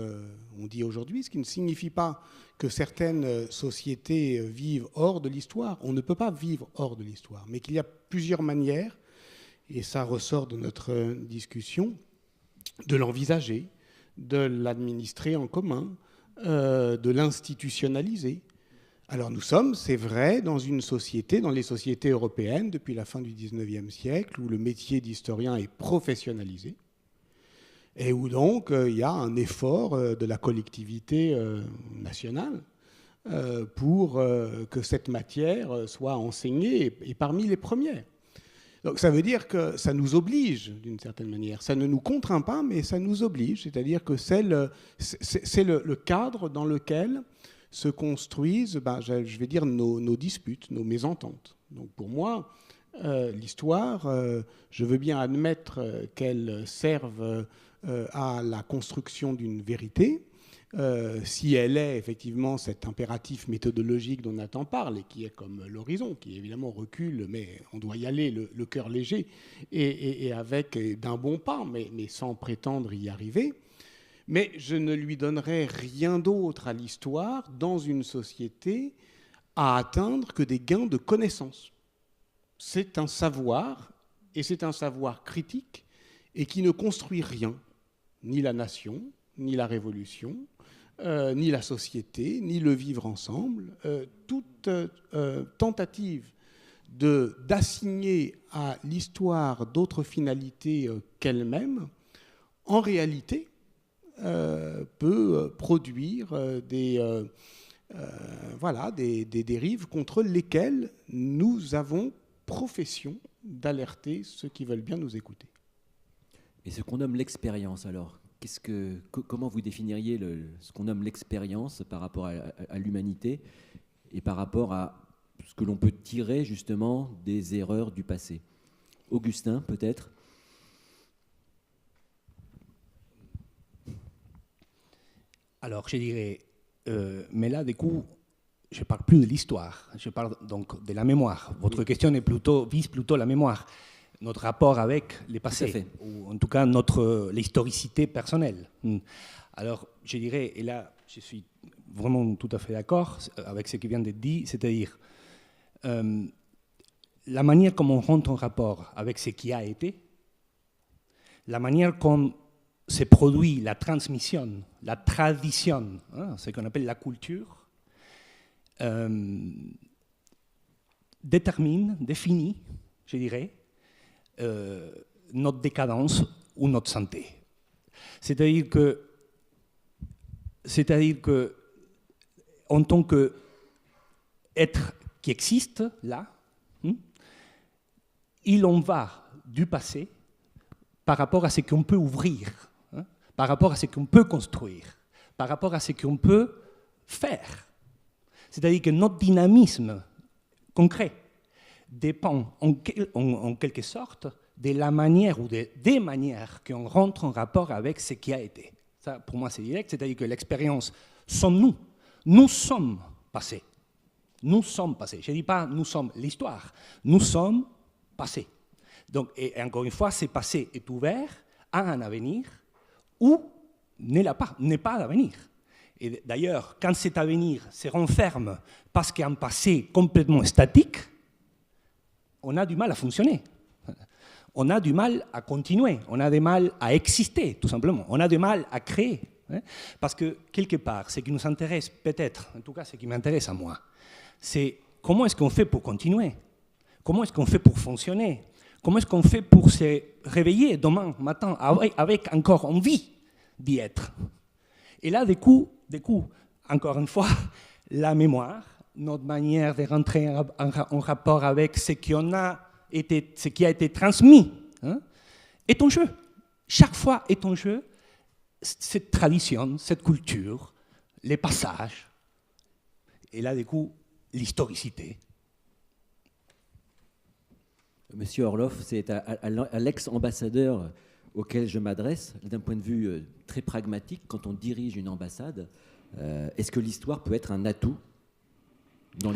on dit aujourd'hui, ce qui ne signifie pas que certaines sociétés vivent hors de l'histoire. On ne peut pas vivre hors de l'histoire, mais qu'il y a plusieurs manières, et ça ressort de notre discussion, de l'envisager, de l'administrer en commun, de l'institutionnaliser. Alors nous sommes, c'est vrai, dans une société, dans les sociétés européennes, depuis la fin du XIXe siècle, où le métier d'historien est professionnalisé, et où donc il y a un effort de la collectivité nationale pour que cette matière soit enseignée et parmi les premières. Donc ça veut dire que ça nous oblige d'une certaine manière. Ça ne nous contraint pas, mais ça nous oblige. C'est-à-dire que c'est le cadre dans lequel se construisent, je vais dire, nos disputes, nos mésententes. Donc pour moi, l'histoire, je veux bien admettre qu'elle serve à la construction d'une vérité, si elle est effectivement cet impératif méthodologique dont Nathan parle, et qui est comme l'horizon, qui évidemment recule, mais on doit y aller le cœur léger, et avec d'un bon pas, mais sans prétendre y arriver. Mais je ne lui donnerai rien d'autre à l'histoire dans une société à atteindre que des gains de connaissances. C'est un savoir, et c'est un savoir critique, et qui ne construit rien, ni la nation, ni la révolution, ni la société, ni le vivre ensemble. Toute tentative d'assigner à l'histoire d'autres finalités qu'elle-même, en réalité, peut produire des dérives contre lesquelles nous avons profession d'alerter ceux qui veulent bien nous écouter. Et ce qu'on nomme l'expérience, alors, comment vous définiriez ce qu'on nomme l'expérience par rapport à l'humanité et par rapport à ce que l'on peut tirer justement des erreurs du passé? Augustin, peut-être? Alors, je dirais, mais là, du coup, je ne parle plus de l'histoire, je parle donc de la mémoire. Votre question vise plutôt la mémoire, notre rapport avec le passé, ou en tout cas l'historicité personnelle. Alors, je dirais, et là, je suis vraiment tout à fait d'accord avec ce qui vient d'être dit, c'est-à-dire la manière comme on rentre en rapport avec ce qui a été, la manière comme se produit la transmission, la tradition, ce qu'on appelle la culture, définit, je dirais, notre décadence ou notre santé. C'est-à-dire que en tant qu'être qui existe là, il en va du passé par rapport à ce qu'on peut ouvrir, par rapport à ce qu'on peut construire, par rapport à ce qu'on peut faire. C'est-à-dire que notre dynamisme concret dépend en quelque sorte de la manière ou des manières qu'on rentre en rapport avec ce qui a été. Ça, pour moi, c'est direct, c'est-à-dire que l'expérience sommes nous. Nous sommes passés. Nous sommes passés. Je ne dis pas nous sommes l'histoire. Nous sommes passés. Donc, et encore une fois, ce passé est ouvert à un avenir ou n'est pas d'avenir. Et d'ailleurs, quand cet avenir se renferme parce qu'il y a un passé complètement statique, on a du mal à fonctionner. On a du mal à continuer. On a du mal à exister, tout simplement. On a du mal à créer. Parce que, quelque part, ce qui nous intéresse peut-être, en tout cas ce qui m'intéresse à moi, c'est comment est-ce qu'on fait pour continuer? Comment est-ce qu'on fait pour fonctionner? Comment est-ce qu'on fait pour se réveiller demain matin avec encore envie d'y être? Et là, du coup, encore une fois, la mémoire, notre manière de rentrer en rapport avec ce qu'on a ce qui a été transmis, hein, est en jeu. Chaque fois est en jeu cette tradition, cette culture, les passages, et là, du coup, l'historicité. Monsieur Orloff, c'est à l'ex-ambassadeur auquel je m'adresse, d'un point de vue très pragmatique, quand on dirige une ambassade, est-ce que l'histoire peut être un atout dans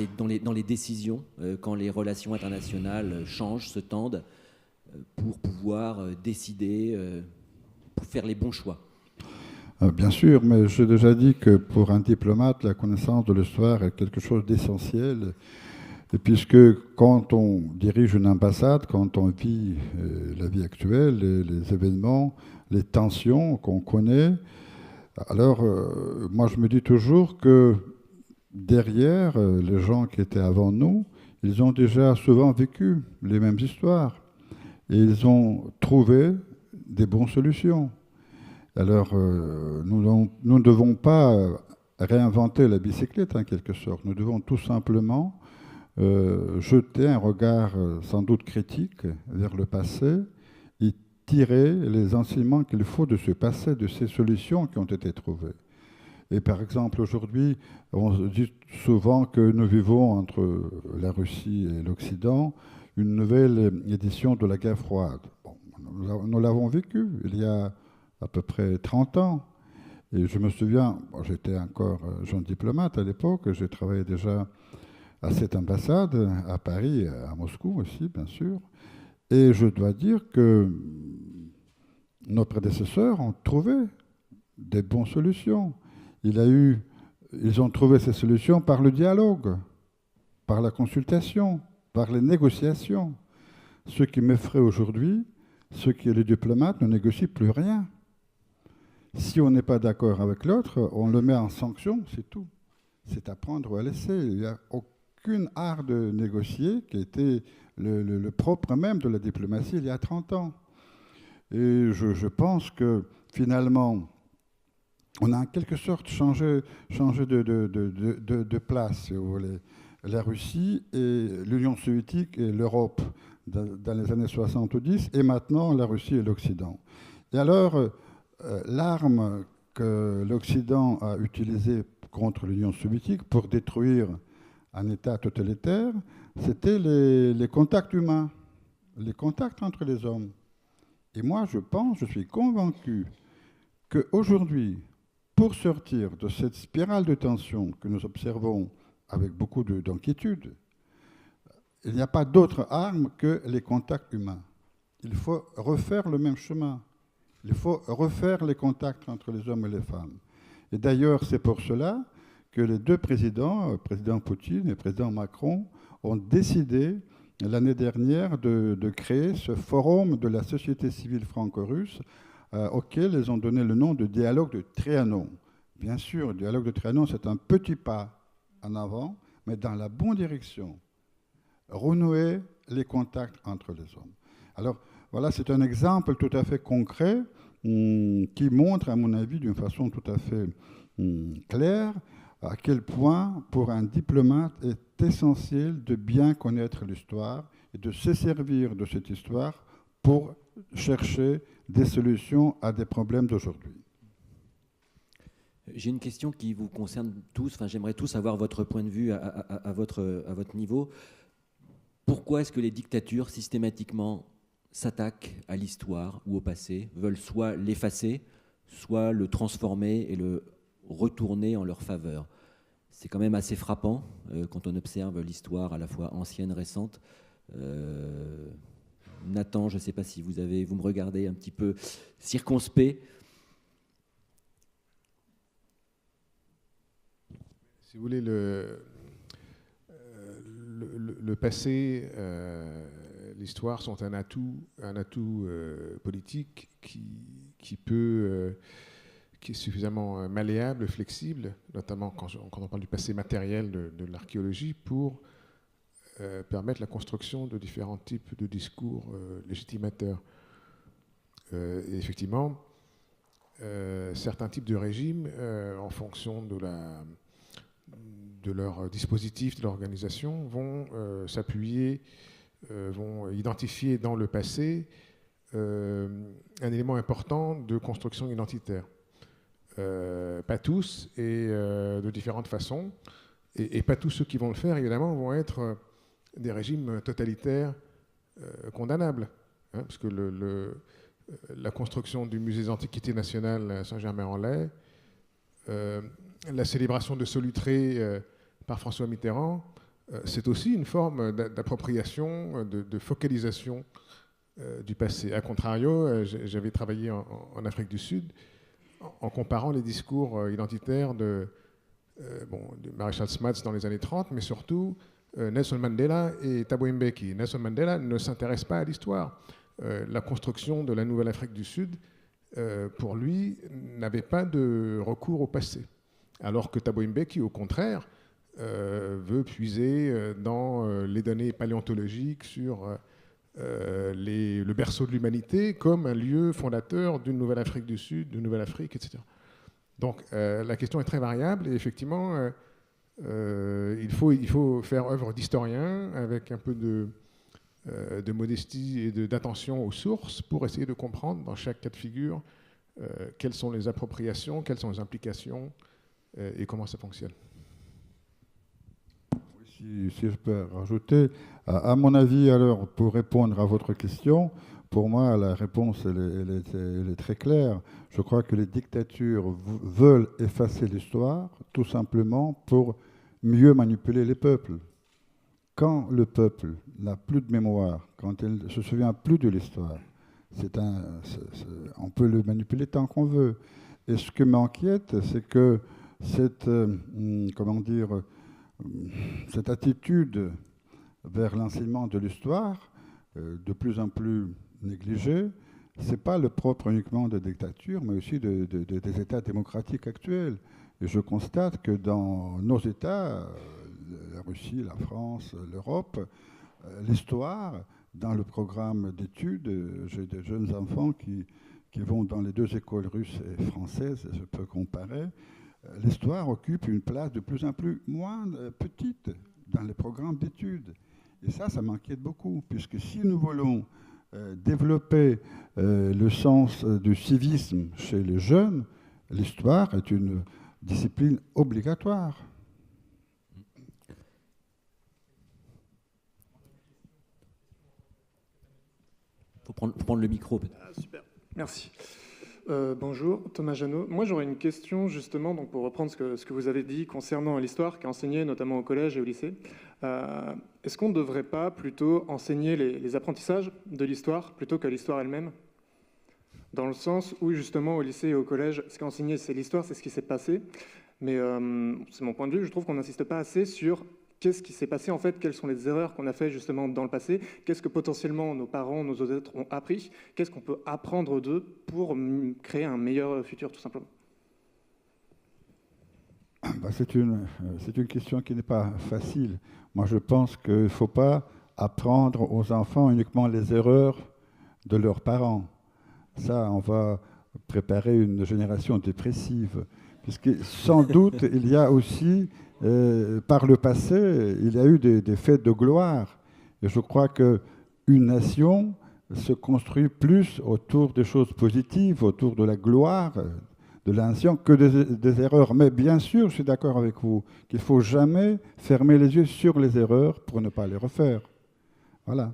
les décisions, quand les relations internationales changent, se tendent, pour pouvoir décider, pour faire les bons choix? Bien sûr, mais j'ai déjà dit que pour un diplomate, la connaissance de l'histoire est quelque chose d'essentiel. Et puisque quand on dirige une ambassade, quand on vit la vie actuelle, les événements, les tensions qu'on connaît, alors moi je me dis toujours que derrière, les gens qui étaient avant nous, ils ont déjà souvent vécu les mêmes histoires. Et ils ont trouvé des bonnes solutions. Alors, nous ne devons pas réinventer la bicyclette, en quelque sorte. Nous devons tout simplement jeter un regard sans doute critique vers le passé et tirer les enseignements qu'il faut de ce passé, de ces solutions qui ont été trouvées. Et par exemple, aujourd'hui, on dit souvent que nous vivons entre la Russie et l'Occident une nouvelle édition de la guerre froide. Bon, nous l'avons vécu il y a à peu près 30 ans. Et je me souviens, j'étais encore jeune diplomate à l'époque, j'ai travaillé déjà à cette ambassade, à Paris, à Moscou aussi, bien sûr. Et je dois dire que nos prédécesseurs ont trouvé des bonnes solutions. Ils ont trouvé ces solutions par le dialogue, par la consultation, par les négociations. Ce qui m'effraie aujourd'hui, c'est que les diplomates ne négocient plus rien. Si on n'est pas d'accord avec l'autre, on le met en sanction, c'est tout. C'est à prendre ou à laisser. Il n'y a aucun art de négocier qui était le propre même de la diplomatie il y a 30 ans. Et je pense que finalement, on a en quelque sorte changé de place, si vous voulez. La Russie et l'Union soviétique et l'Europe dans les années 70, et maintenant la Russie et l'Occident. Et alors, l'arme que l'Occident a utilisée contre l'Union soviétique pour détruire un État totalitaire, c'était les contacts humains, les contacts entre les hommes. Et moi, je suis convaincu qu'aujourd'hui, pour sortir de cette spirale de tension que nous observons avec beaucoup d'inquiétude, il n'y a pas d'autre arme que les contacts humains. Il faut refaire le même chemin. Il faut refaire les contacts entre les hommes et les femmes. Et d'ailleurs, c'est pour cela que les deux présidents, le président Poutine et le président Macron, ont décidé l'année dernière de créer ce forum de la société civile franco-russe auquel ils ont donné le nom de dialogue de Trianon. Bien sûr, le dialogue de Trianon, c'est un petit pas en avant, mais dans la bonne direction. Renouer les contacts entre les hommes. Alors, voilà, c'est un exemple tout à fait concret qui montre, à mon avis, d'une façon tout à fait claire, à quel point, pour un diplomate, il est essentiel de bien connaître l'histoire et de se servir de cette histoire pour chercher des solutions à des problèmes d'aujourd'hui. J'ai une question qui vous concerne tous. Enfin, j'aimerais tous avoir votre point de vue à votre niveau. Pourquoi est-ce que les dictatures, systématiquement, s'attaquent à l'histoire ou au passé, veulent soit l'effacer, soit le transformer et le retourner en leur faveur? C'est quand même assez frappant quand on observe l'histoire à la fois ancienne, récente. Nathan, je ne sais pas si vous me regardez un petit peu circonspect. Si vous voulez, le passé, l'histoire sont un atout politique qui est suffisamment malléable, flexible, notamment quand on parle du passé matériel de l'archéologie, pour permettre la construction de différents types de discours légitimateurs. Et effectivement, certains types de régimes, en fonction de leur dispositif, de leur organisation, vont s'appuyer vont identifier dans le passé un élément important de construction identitaire. Pas tous, et de différentes façons. Et pas tous ceux qui vont le faire, évidemment, vont être des régimes totalitaires condamnables. Hein, parce que la construction du musée des Antiquités nationales à Saint-Germain-en-Laye, la célébration de Solutré par François Mitterrand, c'est aussi une forme d'appropriation, de focalisation du passé. A contrario, j'avais travaillé en Afrique du Sud en comparant les discours identitaires du maréchal Smuts dans les années 30, mais surtout Nelson Mandela et Thabo Mbeki. Nelson Mandela ne s'intéresse pas à l'histoire. La construction de la Nouvelle-Afrique du Sud, pour lui, n'avait pas de recours au passé. Alors que Thabo Mbeki, au contraire, veut puiser dans les données paléontologiques sur le berceau de l'humanité comme un lieu fondateur d'une Nouvelle-Afrique du Sud, d'une Nouvelle-Afrique, etc. Donc la question est très variable et effectivement, il faut faire œuvre d'historien avec un peu de modestie et d'attention aux sources pour essayer de comprendre dans chaque cas de figure quelles sont les appropriations, quelles sont les implications et comment ça fonctionne. Si je peux rajouter, à mon avis, alors, pour répondre à votre question, pour moi, la réponse, elle est très claire. Je crois que les dictatures veulent effacer l'histoire, tout simplement pour mieux manipuler les peuples. Quand le peuple n'a plus de mémoire, quand il ne se souvient plus de l'histoire, on peut le manipuler tant qu'on veut. Et ce qui m'inquiète, c'est que cette attitude vers l'enseignement de l'histoire, de plus en plus négligée, ce n'est pas le propre uniquement des dictatures, mais aussi des États démocratiques actuels. Et je constate que dans nos États, la Russie, la France, l'Europe, l'histoire, dans le programme d'études, j'ai des jeunes enfants qui vont dans les deux écoles russes et françaises, et je peux comparer, l'histoire occupe une place de plus en plus moins petite dans les programmes d'études. Et ça m'inquiète beaucoup, puisque si nous voulons développer le sens du civisme chez les jeunes, l'histoire est une discipline obligatoire. Il faut prendre le micro, peut-être. Ah, super, merci. Bonjour, Thomas Janot. Moi, j'aurais une question, justement, donc pour reprendre ce que vous avez dit concernant l'histoire, qui est enseignée notamment au collège et au lycée. Est-ce qu'on ne devrait pas plutôt enseigner les apprentissages de l'histoire plutôt que l'histoire elle-même ? Dans le sens où, justement, au lycée et au collège, ce qui est enseigné, c'est l'histoire, c'est ce qui s'est passé. Mais c'est mon point de vue, je trouve qu'on n'insiste pas assez sur qu'est-ce qui s'est passé, en fait, quelles sont les erreurs qu'on a faites justement dans le passé, qu'est-ce que potentiellement nos parents, nos ancêtres ont appris, qu'est-ce qu'on peut apprendre d'eux pour créer un meilleur futur, tout simplement. C'est une question qui n'est pas facile. Moi, je pense qu'il ne faut pas apprendre aux enfants uniquement les erreurs de leurs parents. Ça, on va préparer une génération dépressive. Puisque sans doute, il y a aussi, par le passé, il y a eu des faits de gloire. Et je crois qu'une nation se construit plus autour des choses positives, autour de la gloire de la nation, que des erreurs. Mais bien sûr, je suis d'accord avec vous, qu'il ne faut jamais fermer les yeux sur les erreurs pour ne pas les refaire. Voilà.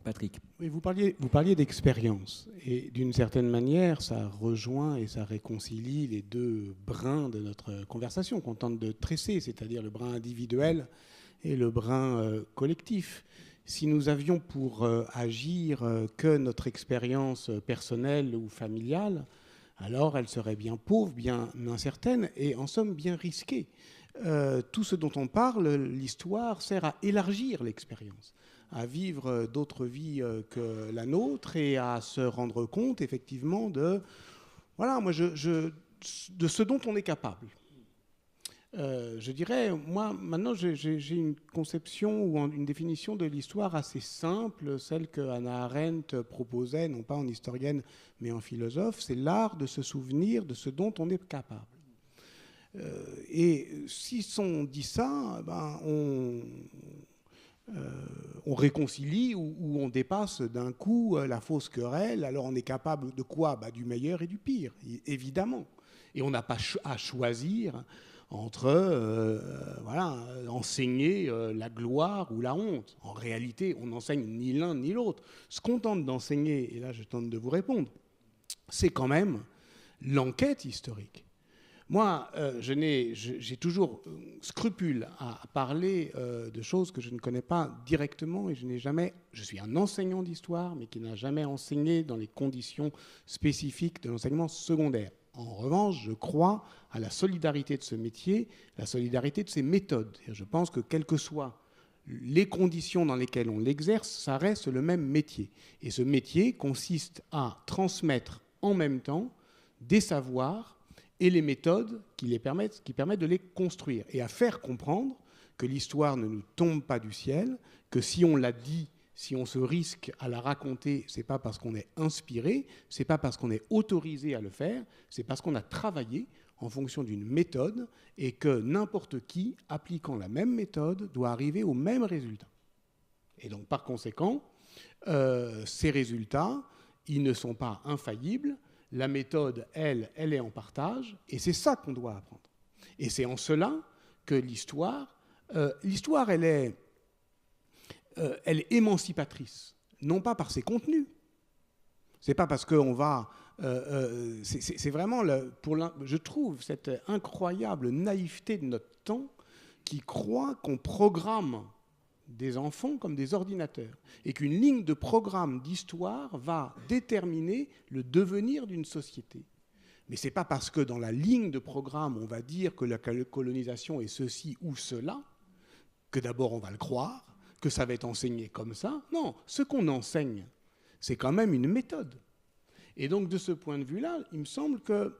Patrick. Oui, vous parliez d'expérience. Et d'une certaine manière, ça rejoint et ça réconcilie les deux brins de notre conversation qu'on tente de tresser, c'est-à-dire le brin individuel et le brin collectif. Si nous avions pour agir que notre expérience personnelle ou familiale, alors elle serait bien pauvre, bien incertaine et en somme bien risquée. Tout ce dont on parle, l'histoire sert à élargir l'expérience, à vivre d'autres vies que la nôtre et à se rendre compte effectivement de ce dont on est capable. Je dirais, moi, maintenant, j'ai une conception ou une définition de l'histoire assez simple, celle que Hannah Arendt proposait, non pas en historienne, mais en philosophe, c'est l'art de se souvenir de ce dont on est capable. Et si on dit ça, on réconcilie ou on dépasse d'un coup la fausse querelle. Alors on est capable de quoi? Du meilleur et du pire, évidemment. Et on n'a pas à choisir entre enseigner la gloire ou la honte. En réalité, on n'enseigne ni l'un ni l'autre. Ce qu'on tente d'enseigner, et là je tente de vous répondre, c'est quand même l'enquête historique. Moi, j'ai toujours scrupule à parler de choses que je ne connais pas directement et je suis un enseignant d'histoire, mais qui n'a jamais enseigné dans les conditions spécifiques de l'enseignement secondaire. En revanche, je crois à la solidarité de ce métier, la solidarité de ses méthodes. Et je pense que quelles que soient les conditions dans lesquelles on l'exerce, ça reste le même métier. Et ce métier consiste à transmettre en même temps des savoirs et les méthodes qui permettent de les construire, et à faire comprendre que l'histoire ne nous tombe pas du ciel, que si on la dit, si on se risque à la raconter, c'est pas parce qu'on est inspiré, c'est pas parce qu'on est autorisé à le faire, c'est parce qu'on a travaillé en fonction d'une méthode et que n'importe qui, appliquant la même méthode, doit arriver au même résultat. Et donc, par conséquent, ces résultats, ils ne sont pas infaillibles. La méthode, elle est en partage, et c'est ça qu'on doit apprendre. Et c'est en cela que l'histoire, elle est émancipatrice, non pas par ses contenus. C'est pas parce qu'on va... c'est vraiment, je trouve, cette incroyable naïveté de notre temps qui croit qu'on programme des enfants comme des ordinateurs et qu'une ligne de programme d'histoire va déterminer le devenir d'une société. Mais ce n'est pas parce que dans la ligne de programme on va dire que la colonisation est ceci ou cela que d'abord on va le croire, que ça va être enseigné comme ça. Non, ce qu'on enseigne, c'est quand même une méthode. Et donc de ce point de vue-là, il me semble que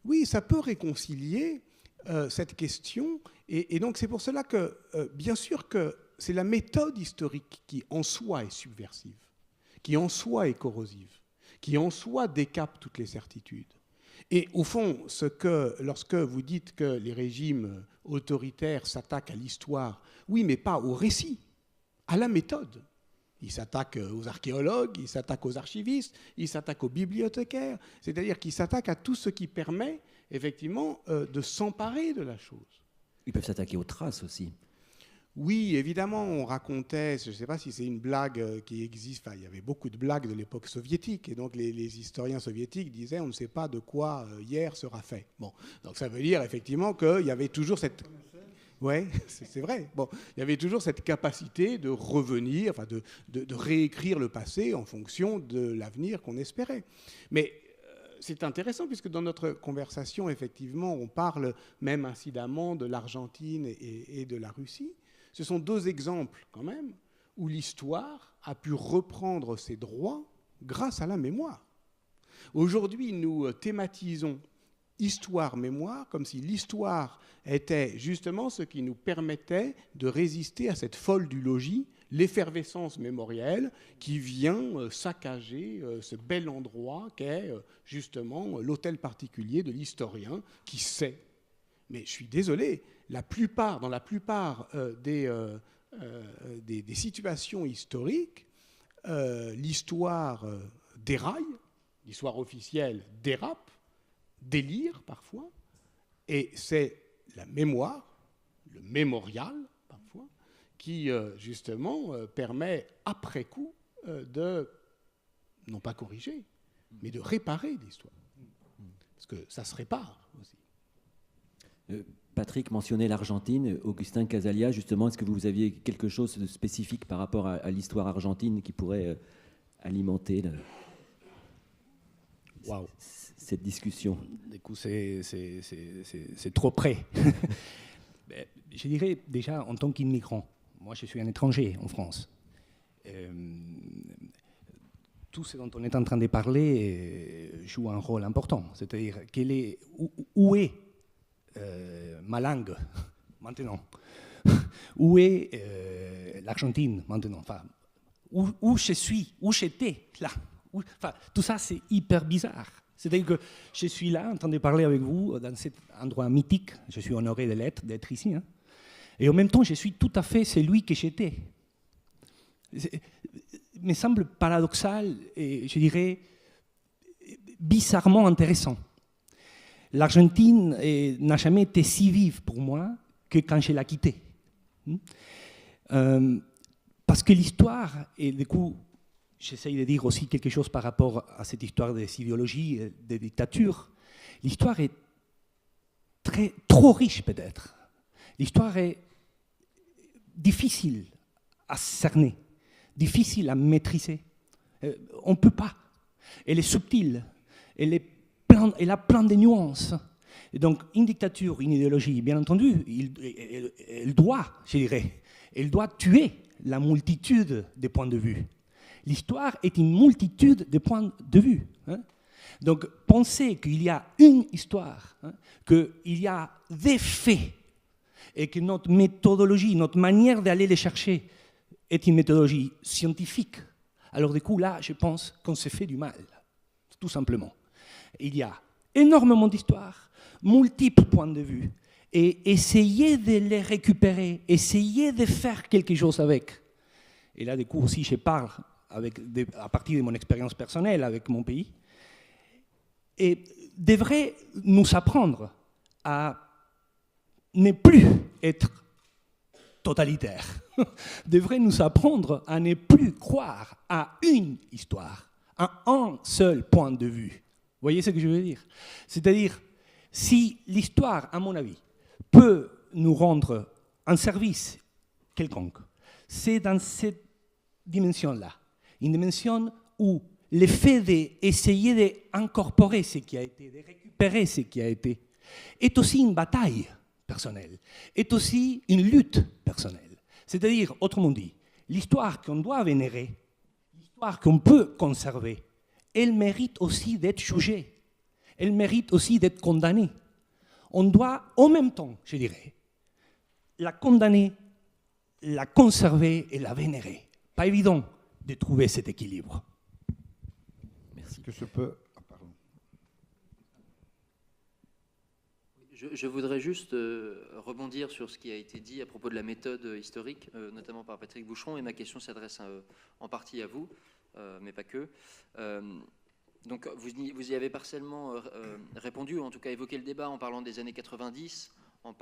oui, ça peut réconcilier cette question. Et donc c'est pour cela que, bien sûr que c'est la méthode historique qui en soi est subversive, qui en soi est corrosive, qui en soi décape toutes les certitudes. Et au fond, lorsque vous dites que les régimes autoritaires s'attaquent à l'histoire, oui, mais pas au récit, à la méthode. Ils s'attaquent aux archéologues, ils s'attaquent aux archivistes, ils s'attaquent aux bibliothécaires, c'est-à-dire qu'ils s'attaquent à tout ce qui permet effectivement de s'emparer de la chose. Ils peuvent s'attaquer aux traces aussi. Oui, évidemment, on racontait, je ne sais pas si c'est une blague qui existe, enfin, il y avait beaucoup de blagues de l'époque soviétique, et donc les historiens soviétiques disaient on ne sait pas de quoi hier sera fait. Bon, donc ça veut dire effectivement qu'il y avait toujours cette... Oui, c'est vrai. Bon, il y avait toujours cette capacité de revenir, enfin de réécrire le passé en fonction de l'avenir qu'on espérait. Mais c'est intéressant puisque dans notre conversation, effectivement, on parle même incidemment de l'Argentine et de la Russie. Ce sont deux exemples, quand même, où l'histoire a pu reprendre ses droits grâce à la mémoire. Aujourd'hui, nous thématisons histoire-mémoire comme si l'histoire était justement ce qui nous permettait de résister à cette folle du logis, l'effervescence mémorielle qui vient saccager ce bel endroit qu'est justement l'hôtel particulier de l'historien qui sait. Mais je suis désolé, dans la plupart des situations historiques, l'histoire déraille, l'histoire officielle dérape, délire parfois, et c'est la mémoire, le mémorial parfois, qui justement permet après coup de, non pas corriger, mais de réparer l'histoire. Parce que ça se répare aussi. Patrick mentionnait l'Argentine, Augustin Casalia, justement, est-ce que vous aviez quelque chose de spécifique par rapport à l'histoire argentine qui pourrait alimenter cette discussion? Du coup, c'est trop près. Je dirais déjà, en tant qu'immigrant, moi je suis un étranger en France. Tout ce dont on est en train de parler joue un rôle important. C'est-à-dire, où est ma langue maintenant? Où est l'Argentine maintenant? Enfin, où je suis? Où j'étais là? Enfin, tout ça, c'est hyper bizarre. C'est-à-dire que je suis là en train de parler avec vous dans cet endroit mythique. Je suis honoré d'être ici. Hein. Et en même temps, je suis tout à fait celui que j'étais. me semble paradoxal et je dirais bizarrement intéressant. L'Argentine n'a jamais été si vive pour moi que quand je l'ai quittée. Parce que l'histoire, et du coup, j'essaye de dire aussi quelque chose par rapport à cette histoire des idéologies, des dictatures, l'histoire est trop riche peut-être. L'histoire est difficile à cerner, difficile à maîtriser. On ne peut pas. Elle est subtile, elle a plein de nuances. Et donc, une dictature, une idéologie, bien entendu, elle doit, je dirais, elle doit tuer la multitude de points de vue. L'histoire est une multitude de points de vue. Donc, penser qu'il y a une histoire, qu'il y a des faits, et que notre méthodologie, notre manière d'aller les chercher est une méthodologie scientifique, alors du coup, là, je pense qu'on se fait du mal, tout simplement. Il y a énormément d'histoires, multiples points de vue, et essayer de les récupérer, essayer de faire quelque chose avec. Et là, du coup, aussi, je parle à partir de mon expérience personnelle avec mon pays, et devrait nous apprendre à ne plus être totalitaire, devrait nous apprendre à ne plus croire à une histoire, à un seul point de vue. Vous voyez ce que je veux dire? C'est-à-dire, si l'histoire, à mon avis, peut nous rendre un service quelconque, c'est dans cette dimension-là, une dimension où le fait d'essayer d'incorporer ce qui a été, de récupérer ce qui a été, est aussi une bataille personnelle, est aussi une lutte personnelle. C'est-à-dire, autrement dit, l'histoire qu'on doit vénérer, l'histoire qu'on peut conserver, elle mérite aussi d'être jugée, elle mérite aussi d'être condamnée. On doit, en même temps, je dirais, la condamner, la conserver et la vénérer. Pas évident de trouver cet équilibre. Est-ce que je peux... Je voudrais juste rebondir sur ce qui a été dit à propos de la méthode historique, notamment par Patrick Boucheron, et ma question s'adresse en partie à vous, mais pas que. Donc vous y avez partiellement répondu, ou en tout cas évoqué le débat en parlant des années 90, en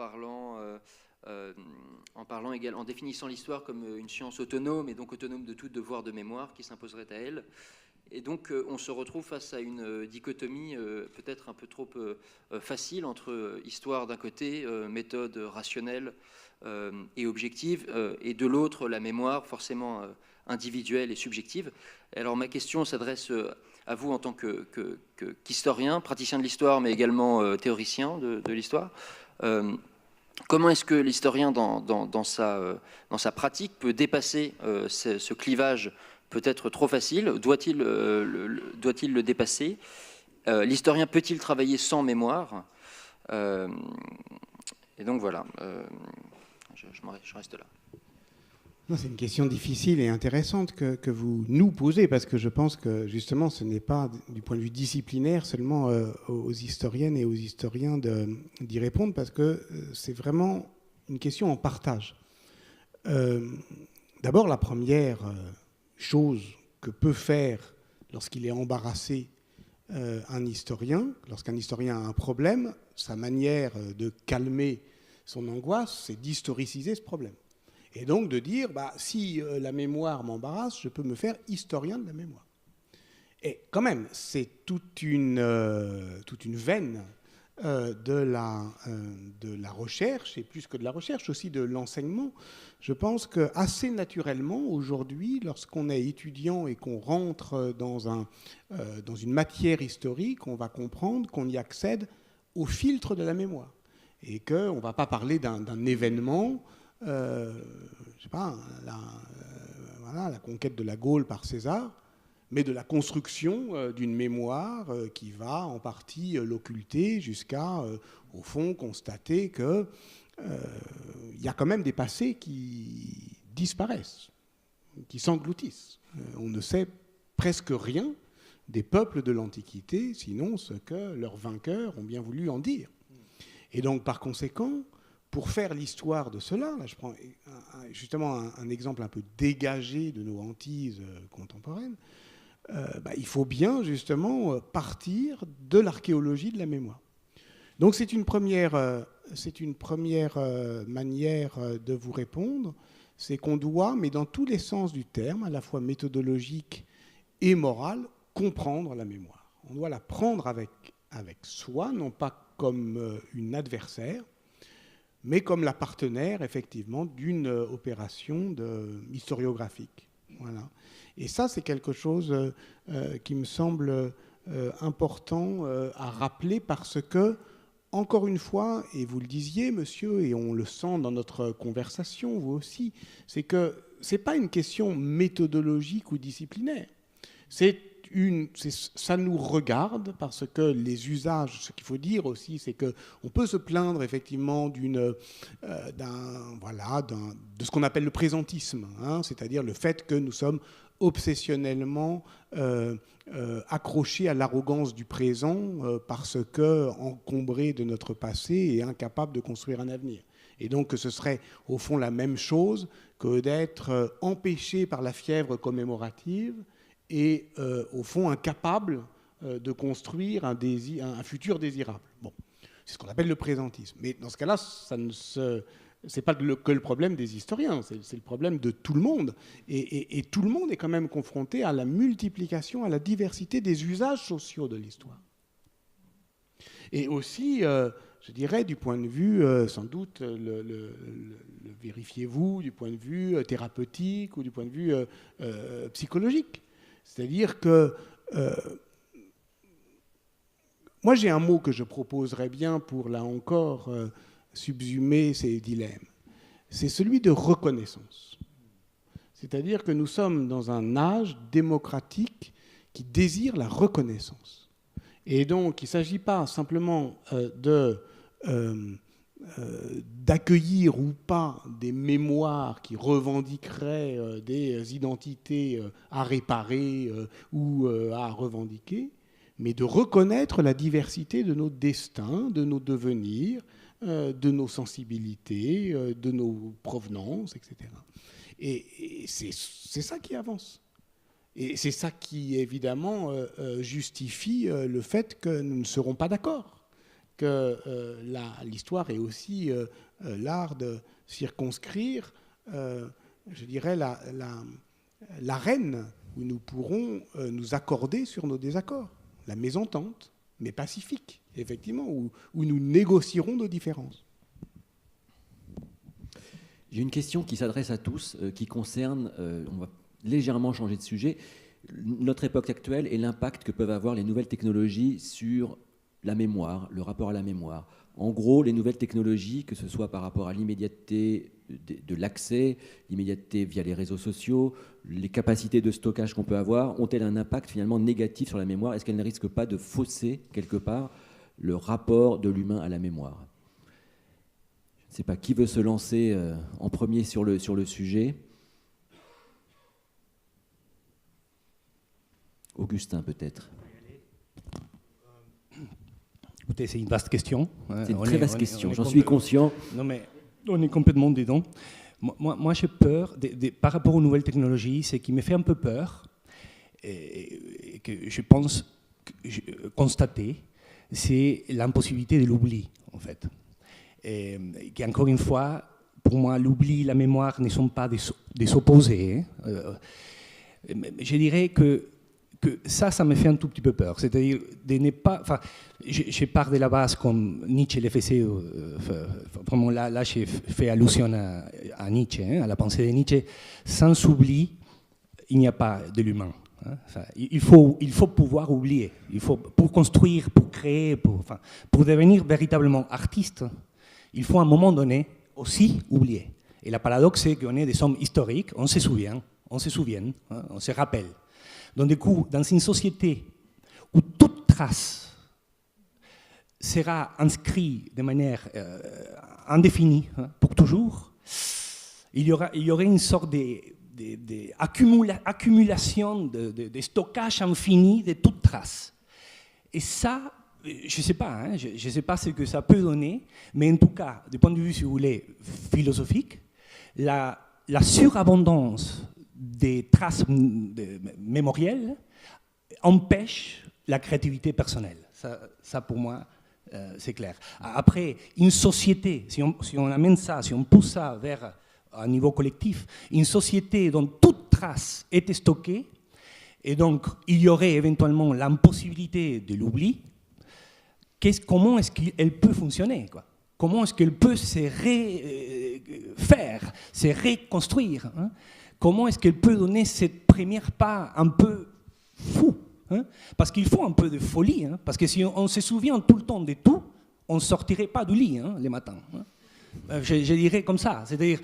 définissant l'histoire comme une science autonome, et donc autonome de tout devoir de mémoire qui s'imposerait à elle. Et donc, on se retrouve face à une dichotomie peut-être un peu trop facile entre histoire d'un côté, méthode rationnelle et objective, et de l'autre, la mémoire forcément individuelle et subjective. Alors, ma question s'adresse à vous en tant qu'historien, praticien de l'histoire, mais également théoricien de l'histoire. Comment est-ce que l'historien, dans sa pratique, peut dépasser ce clivage peut-être trop facile? Doit-il le dépasser? L'historien peut-il travailler sans mémoire? Et donc voilà, je reste là. C'est une question difficile et intéressante que vous nous posez, parce que je pense que justement ce n'est pas du point de vue disciplinaire seulement aux historiennes et aux historiens d'y répondre, parce que c'est vraiment une question en partage. D'abord, la première chose que peut faire lorsqu'il est embarrassé un historien, lorsqu'un historien a un problème, sa manière de calmer son angoisse, c'est d'historiciser ce problème. Et donc de dire, si la mémoire m'embarrasse, je peux me faire historien de la mémoire. Et quand même, c'est toute une veine de la recherche, et plus que de la recherche, aussi de l'enseignement. Je pense qu'assez naturellement, aujourd'hui, lorsqu'on est étudiant et qu'on rentre dans une matière historique, on va comprendre qu'on y accède au filtre de la mémoire. Et qu'on ne va pas parler d'un événement, je sais pas, la conquête de la Gaule par César, mais de la construction d'une mémoire qui va en partie l'occulter jusqu'à, au fond, constater qu'il y a quand même des passés qui disparaissent, qui s'engloutissent. On ne sait presque rien des peuples de l'Antiquité, sinon ce que leurs vainqueurs ont bien voulu en dire. Et donc, par conséquent, pour faire l'histoire de cela, là je prends justement un exemple un peu dégagé de nos hantises contemporaines, il faut bien justement partir de l'archéologie de la mémoire. Donc c'est une première manière de vous répondre, c'est qu'on doit, mais dans tous les sens du terme, à la fois méthodologique et moral, comprendre la mémoire. On doit la prendre avec soi, non pas comme une adversaire, mais comme la partenaire, effectivement, d'une opération historiographique. Voilà. Et ça, c'est quelque chose qui me semble important à rappeler parce que, encore une fois, et vous le disiez, monsieur, et on le sent dans notre conversation, vous aussi, c'est que ce n'est pas une question méthodologique ou disciplinaire. Ça nous regarde parce que les usages, ce qu'il faut dire aussi, c'est qu'on peut se plaindre effectivement de ce qu'on appelle le présentisme, hein, c'est-à-dire le fait que nous sommes obsessionnellement accrochés à l'arrogance du présent parce que encombrés de notre passé et incapables de construire un avenir. Et donc que ce serait au fond la même chose que d'être empêché par la fièvre commémorative et au fond incapable de construire un futur désirable. Bon, c'est ce qu'on appelle le présentisme. Mais dans ce cas-là, c'est pas que le problème des historiens, c'est le problème de tout le monde. Et tout le monde est quand même confronté à la multiplication, à la diversité des usages sociaux de l'histoire. Et aussi, je dirais, du point de vue, sans doute, le vérifiez-vous, du point de vue thérapeutique ou du point de vue psychologique. C'est-à-dire que moi, j'ai un mot que je proposerais bien pour, là encore, subsumer ces dilemmes. C'est celui de reconnaissance. C'est-à-dire que nous sommes dans un âge démocratique qui désire la reconnaissance. Et donc, il ne s'agit pas simplement d'accueillir ou pas des mémoires qui revendiqueraient des identités à réparer ou à revendiquer, mais de reconnaître la diversité de nos destins, de nos devenirs, de nos sensibilités, de nos provenances, etc. Et c'est ça qui avance. Et c'est ça qui, évidemment, justifie le fait que nous ne serons pas d'accord. Que l'histoire est aussi l'art de circonscrire, je dirais, l'arène où nous pourrons nous accorder sur nos désaccords. La mésentente, mais pacifique, effectivement, où nous négocierons nos différences. J'ai une question qui s'adresse à tous, qui concerne, on va légèrement changer de sujet, notre époque actuelle et l'impact que peuvent avoir les nouvelles technologies sur la mémoire, le rapport à la mémoire. En gros, les nouvelles technologies, que ce soit par rapport à l'immédiateté de l'accès, l'immédiateté via les réseaux sociaux, les capacités de stockage qu'on peut avoir, ont-elles un impact finalement négatif sur la mémoire? Est-ce qu'elles ne risquent pas de fausser, quelque part, le rapport de l'humain à la mémoire? Je ne sais pas qui veut se lancer en premier sur le sujet. Augustin, peut-être. Écoutez, c'est une vaste question. C'est une très vaste question, j'en suis conscient. Non, mais on est complètement dedans. Moi j'ai peur, par rapport aux nouvelles technologies, ce qui me fait un peu peur, et que je pense constater, c'est l'impossibilité de l'oubli, en fait. Et qu'encore une fois, pour moi, l'oubli et la mémoire ne sont pas des opposés. Je dirais que ça me fait un tout petit peu peur. C'est-à-dire de ne pas... Enfin, je pars de la base comme Nietzsche le faisait. Vraiment, là, j'ai fait allusion à Nietzsche, à la pensée de Nietzsche. Sans oubli, il n'y a pas de l'humain. Enfin, il faut pouvoir oublier. Pour construire, pour créer, pour devenir véritablement artiste, il faut à un moment donné aussi oublier. Et la paradoxe, c'est qu'on est des hommes historiques, on se souvient, on se rappelle. Donc du coup, dans une société où toute trace sera inscrite de manière indéfinie pour toujours, il y aurait une sorte d'accumulation, de stockage infini de toute trace. Et ça, je ne sais pas, hein, je sais pas ce que ça peut donner, mais en tout cas, du point de vue, si vous voulez, philosophique, la surabondance des traces mémorielles empêche la créativité personnelle. Ça pour moi, c'est clair. Après, une société, si on amène ça, si on pousse ça vers un niveau collectif, une société dont toute trace était stockée, et donc il y aurait éventuellement l'impossibilité de l'oubli, comment est-ce qu'elle peut fonctionner, quoi? Comment est-ce qu'elle peut se refaire, se reconstruire, hein? Comment est-ce qu'elle peut donner cette première pas un peu fou, hein? Parce qu'il faut un peu de folie, hein? Parce que si on se souvient tout le temps de tout, on ne sortirait pas du lit, hein, les matins, hein? Je dirais comme ça, c'est-à-dire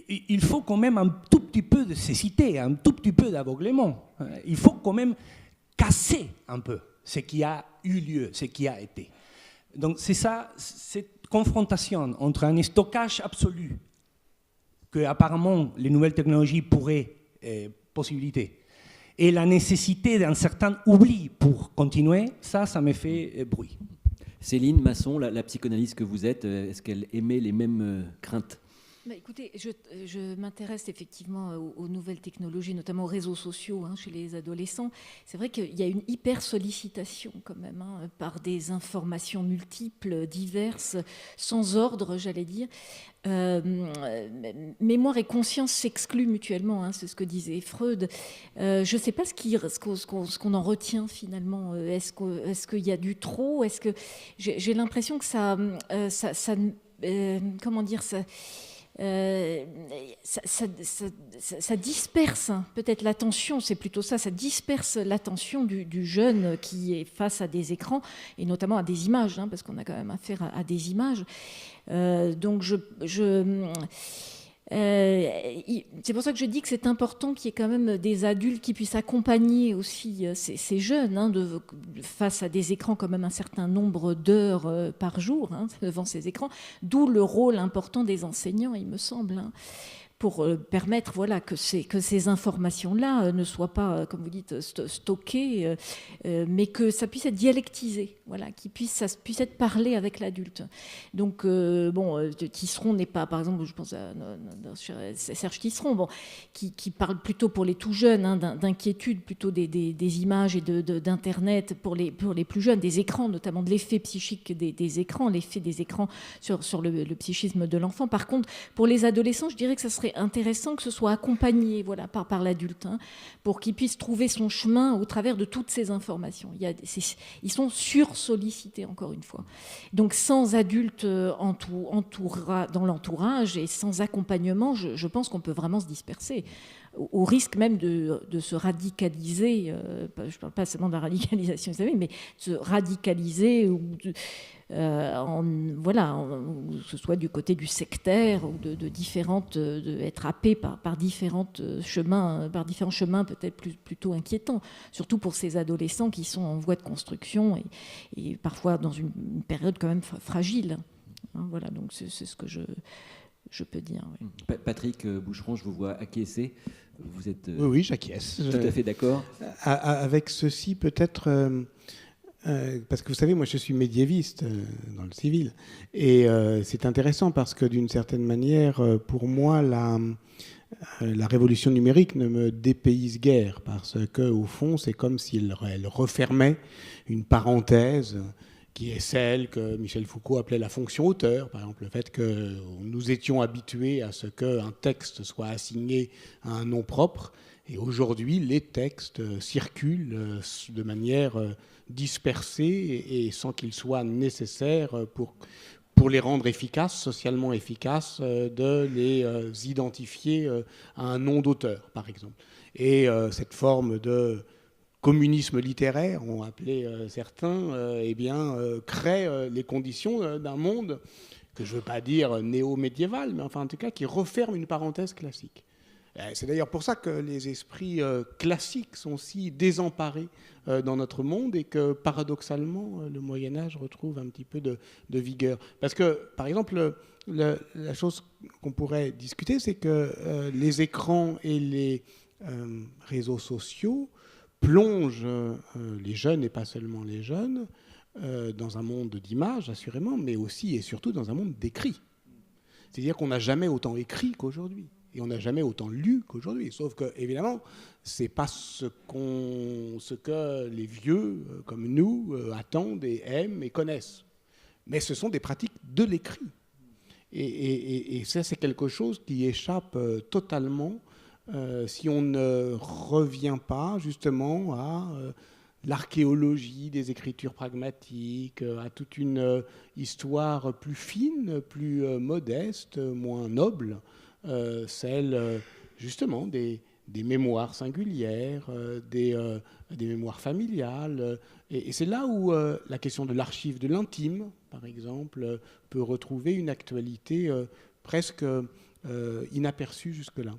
il faut quand même un tout petit peu de cécité, un tout petit peu d'aveuglement. Il faut quand même casser un peu ce qui a eu lieu, ce qui a été. Donc c'est ça, cette confrontation entre un stockage absolu que apparemment les nouvelles technologies pourraient possibiliter et la nécessité d'un certain oubli pour continuer, ça me fait bruit. Céline Masson, la psychanalyste que vous êtes, est-ce qu'elle émet les mêmes craintes ? Écoutez, je m'intéresse effectivement aux nouvelles technologies, notamment aux réseaux sociaux, hein, chez les adolescents. C'est vrai qu'il y a une hyper-sollicitation quand même, hein, par des informations multiples, diverses, sans ordre, j'allais dire. Mémoire et conscience s'excluent mutuellement, hein, c'est ce que disait Freud. Je ne sais pas ce qu'on en retient finalement. Est-ce qu'il y a du trop ? Est-ce que j'ai l'impression que ça comment dire ça disperse peut-être l'attention, c'est plutôt ça, ça disperse l'attention du jeune qui est face à des écrans, et notamment à des images, hein, parce qu'on a quand même affaire à des images. Donc c'est pour ça que je dis que c'est important qu'il y ait quand même des adultes qui puissent accompagner aussi ces jeunes, hein, face à des écrans quand même un certain nombre d'heures par jour, hein, devant ces écrans, d'où le rôle important des enseignants, il me semble, hein, pour permettre que ces informations-là ne soient pas, comme vous dites, stockées, mais que ça puisse être dialectisé, ça puisse être parlé avec l'adulte. Donc, Tisseron n'est pas, par exemple, je pense à Serge Tisseron, qui parle plutôt pour les tout jeunes, hein, d'inquiétude plutôt des images et d'Internet pour les plus jeunes, des écrans, notamment de l'effet psychique des écrans, l'effet des écrans sur le psychisme de l'enfant. Par contre, pour les adolescents, je dirais que ça serait intéressant que ce soit accompagné par l'adulte, hein, pour qu'il puisse trouver son chemin au travers de toutes ces informations. Ils sont sursollicités, encore une fois. Donc sans adulte dans l'entourage et sans accompagnement, je pense qu'on peut vraiment se disperser, au risque même de se radicaliser. Je ne parle pas seulement de la radicalisation islamique, mais de se radicaliser que ce soit du côté du sectaire ou être happé par différents chemins peut-être plutôt inquiétants, surtout pour ces adolescents qui sont en voie de construction et parfois dans une période quand même fragile. Hein, voilà, donc c'est ce que je peux dire. Oui. Patrick Boucheron, je vous vois acquiescer. Vous êtes oui, j'acquiesce. Tout à fait d'accord. Avec ceci, peut-être... parce que vous savez, moi je suis médiéviste dans le civil, et c'est intéressant parce que d'une certaine manière, pour moi, la révolution numérique ne me dépayse guère, parce que au fond, c'est comme si elle refermait une parenthèse qui est celle que Michel Foucault appelait la fonction auteur, par exemple, le fait que nous étions habitués à ce qu'un texte soit assigné à un nom propre, et aujourd'hui, les textes circulent de manière dispersée et sans qu'il soit nécessaire pour les rendre efficaces, socialement efficaces, de les identifier à un nom d'auteur, par exemple. Et cette forme de communisme littéraire, ont appelé certains, crée les conditions d'un monde que je ne veux pas dire néo-médiéval, mais enfin en tout cas qui referme une parenthèse classique. C'est d'ailleurs pour ça que les esprits classiques sont si désemparés dans notre monde et que paradoxalement le Moyen-Âge retrouve un petit peu de vigueur. Parce que, par exemple, la chose qu'on pourrait discuter, c'est que les écrans et les réseaux sociaux plongent les jeunes, et pas seulement les jeunes, dans un monde d'images, assurément, mais aussi et surtout dans un monde d'écrit. C'est-à-dire qu'on n'a jamais autant écrit qu'aujourd'hui. Et on n'a jamais autant lu qu'aujourd'hui. Sauf que, évidemment, ce n'est pas ce que les vieux, comme nous, attendent et aiment et connaissent. Mais ce sont des pratiques de l'écrit. Et ça, c'est quelque chose qui échappe totalement si on ne revient pas, justement, à l'archéologie des écritures pragmatiques, à toute une histoire plus fine, plus modeste, moins noble, celle justement des mémoires singulières, des mémoires familiales. Et c'est là où la question de l'archive de l'intime, par exemple, peut retrouver une actualité presque inaperçue jusque-là.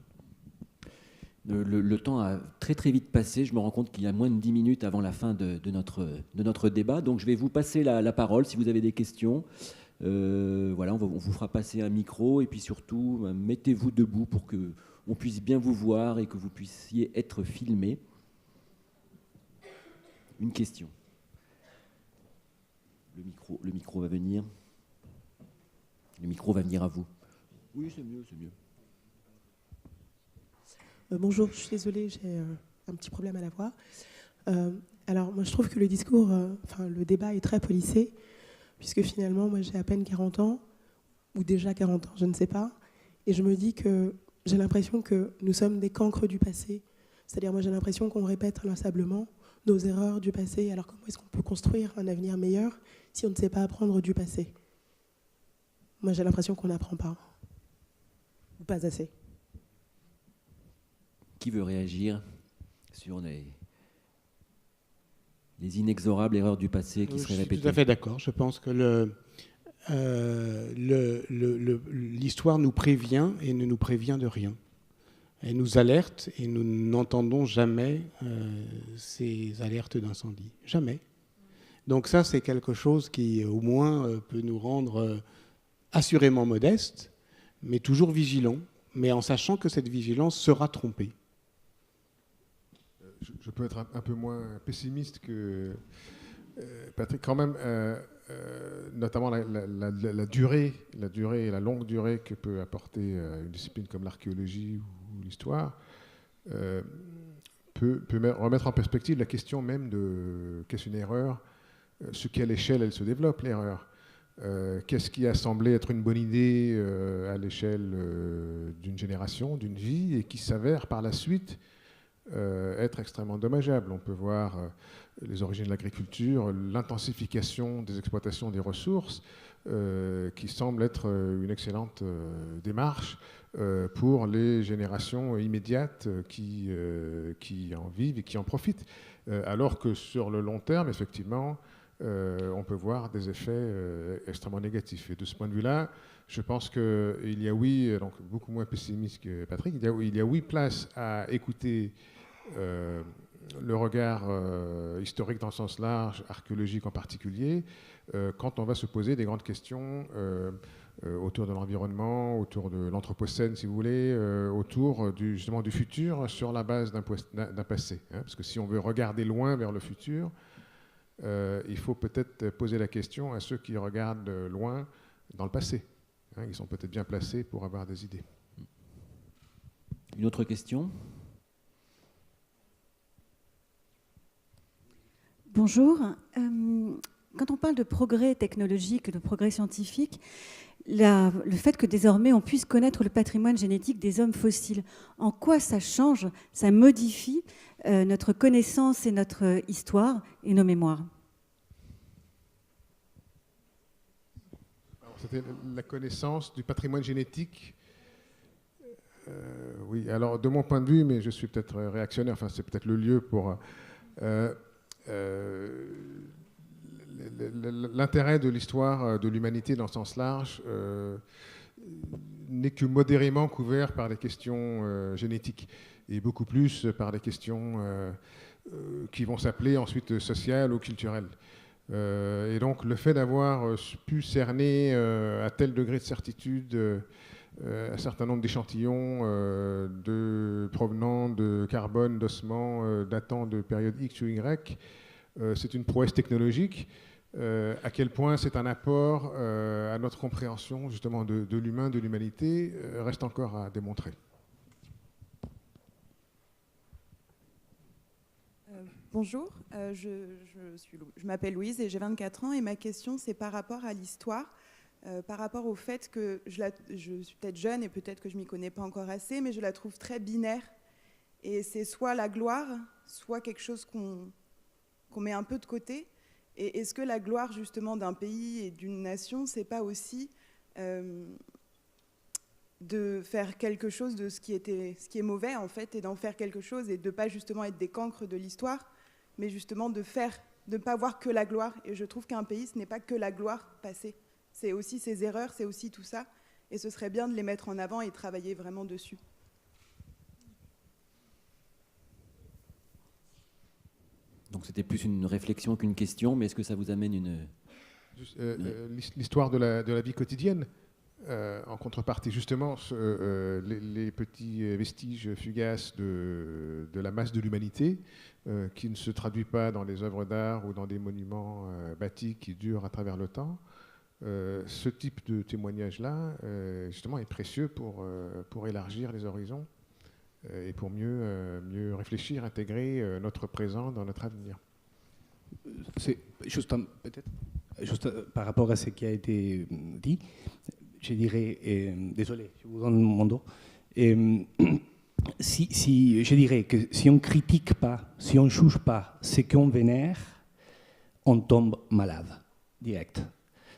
Le temps a très très vite passé. Je me rends compte qu'il y a moins de 10 minutes avant la fin de notre débat. Donc je vais vous passer la parole si vous avez des questions. Voilà, on vous fera passer un micro. Et puis surtout, mettez-vous debout pour qu'on puisse bien vous voir et que vous puissiez être filmé. Une question. Le micro va venir. Le micro va venir à vous. Oui, c'est mieux, c'est mieux. Bonjour, je suis désolée, j'ai un petit problème à la voix. Alors, moi, je trouve que le discours, le débat est très policé, puisque finalement, moi, j'ai à peine 40 ans, ou déjà 40 ans, je ne sais pas, et je me dis que j'ai l'impression que nous sommes des cancres du passé. C'est-à-dire, moi, j'ai l'impression qu'on répète inlassablement nos erreurs du passé. Alors, comment est-ce qu'on peut construire un avenir meilleur si on ne sait pas apprendre du passé? Moi, j'ai l'impression qu'on n'apprend pas, ou pas assez. Qui veut réagir sur les inexorables erreurs du passé qui seraient répétées? Je suis tout à fait d'accord. Je pense que l'histoire nous prévient et ne nous prévient de rien. Elle nous alerte et nous n'entendons jamais ces alertes d'incendie. Jamais. Donc ça, c'est quelque chose qui, au moins, peut nous rendre assurément modestes, mais toujours vigilants, mais en sachant que cette vigilance sera trompée. Je peux être un peu moins pessimiste que Patrick. Quand même, notamment la durée et la longue durée que peut apporter une discipline comme l'archéologie ou l'histoire peut remettre en perspective la question même de qu'est-ce une erreur, sur quelle échelle elle se développe, l'erreur. Qu'est-ce qui a semblé être une bonne idée à l'échelle d'une génération, d'une vie, et qui s'avère par la suite être extrêmement dommageable. On peut voir les origines de l'agriculture, l'intensification des exploitations des ressources, qui semble être une excellente démarche pour les générations immédiates qui en vivent et qui en profitent. Alors que sur le long terme, effectivement, on peut voir des effets extrêmement négatifs. Et de ce point de vue-là, je pense qu'il y a, oui, donc beaucoup moins pessimiste que Patrick, il y a oui place à écouter le regard historique dans le sens large, archéologique en particulier, quand on va se poser des grandes questions autour de l'environnement, autour de l'anthropocène, si vous voulez, autour justement du futur sur la base d'un passé. Hein, parce que si on veut regarder loin vers le futur, il faut peut-être poser la question à ceux qui regardent loin dans le passé. Hein, ils sont peut-être bien placés pour avoir des idées. Une autre question ? Bonjour. Quand on parle de progrès technologique, de progrès scientifique, le fait que désormais on puisse connaître le patrimoine génétique des hommes fossiles, en quoi ça change, ça modifie notre connaissance et notre histoire et nos mémoires? C'était la connaissance du patrimoine génétique. Oui, alors de mon point de vue, mais je suis peut-être réactionnaire, enfin c'est peut-être le lieu pour... l'intérêt de l'histoire de l'humanité dans le sens large n'est que modérément couvert par les questions génétiques et beaucoup plus par les questions qui vont s'appeler ensuite sociales ou culturelles. Et donc le fait d'avoir pu cerner à tel degré de certitude un certain nombre d'échantillons provenant de carbone, d'ossements, datant de périodes X ou Y, c'est une prouesse technologique à quel point c'est un apport à notre compréhension justement de l'humain, de l'humanité, reste encore à démontrer. Bonjour, je m'appelle Louise et j'ai 24 ans et ma question c'est par rapport à l'histoire, par rapport au fait que je suis peut-être jeune et peut-être que je m'y connais pas encore assez, mais je la trouve très binaire et c'est soit la gloire, soit quelque chose qu'on met un peu de côté. Et est-ce que la gloire justement d'un pays et d'une nation, c'est pas aussi de faire quelque chose de ce qui est mauvais en fait et d'en faire quelque chose et de pas justement être des cancres de l'histoire, mais justement de ne pas voir que la gloire. Et je trouve qu'un pays, ce n'est pas que la gloire passée. C'est aussi ses erreurs, c'est aussi tout ça. Et ce serait bien de les mettre en avant et travailler vraiment dessus. Donc c'était plus une réflexion qu'une question, mais est-ce que ça vous amène une... L'histoire de la vie quotidienne, en contrepartie justement, les petits vestiges fugaces de la masse de l'humanité, qui ne se traduit pas dans les œuvres d'art ou dans des monuments bâtis qui durent à travers le temps. Ce type de témoignage-là, justement, est précieux pour élargir les horizons et pour mieux réfléchir, intégrer notre présent dans notre avenir. C'est juste par rapport à ce qui a été dit, je dirais, désolé, je vous donne mon dos, je dirais que si on ne critique pas, si on ne juge pas ce qu'on vénère, on tombe malade, direct.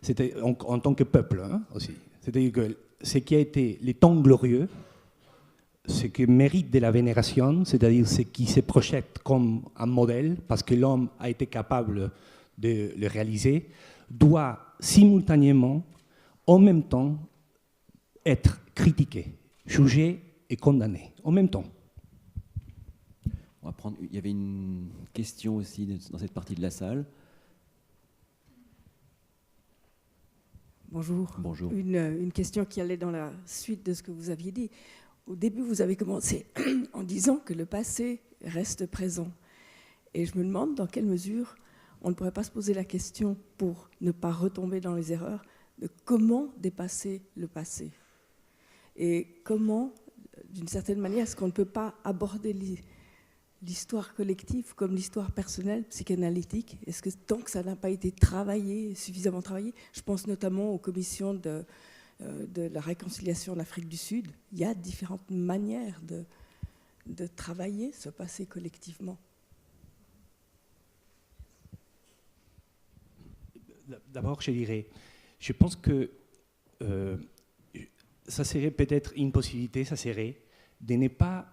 C'était en tant que peuple aussi. C'est-à-dire que ce qui a été les temps glorieux, ce qui mérite de la vénération, c'est-à-dire ce qui se projette comme un modèle, parce que l'homme a été capable de le réaliser, doit simultanément, en même temps, être critiqué, jugé et condamné, en même temps. On va prendre, il y avait une question aussi dans cette partie de la salle. Bonjour. Bonjour. Une question qui allait dans la suite de ce que vous aviez dit. Au début, vous avez commencé en disant que le passé reste présent. Et je me demande dans quelle mesure on ne pourrait pas se poser la question, pour ne pas retomber dans les erreurs, de comment dépasser le passé. Et comment, d'une certaine manière, est-ce qu'on ne peut pas aborder l'histoire collective comme l'histoire personnelle, psychanalytique? Est-ce que tant que ça n'a pas été travaillé, suffisamment travaillé, je pense notamment aux commissions de la réconciliation en Afrique du Sud, il y a différentes manières de travailler ce passé collectivement. D'abord, je dirais, je pense que ça serait peut-être une possibilité, ça serait de ne pas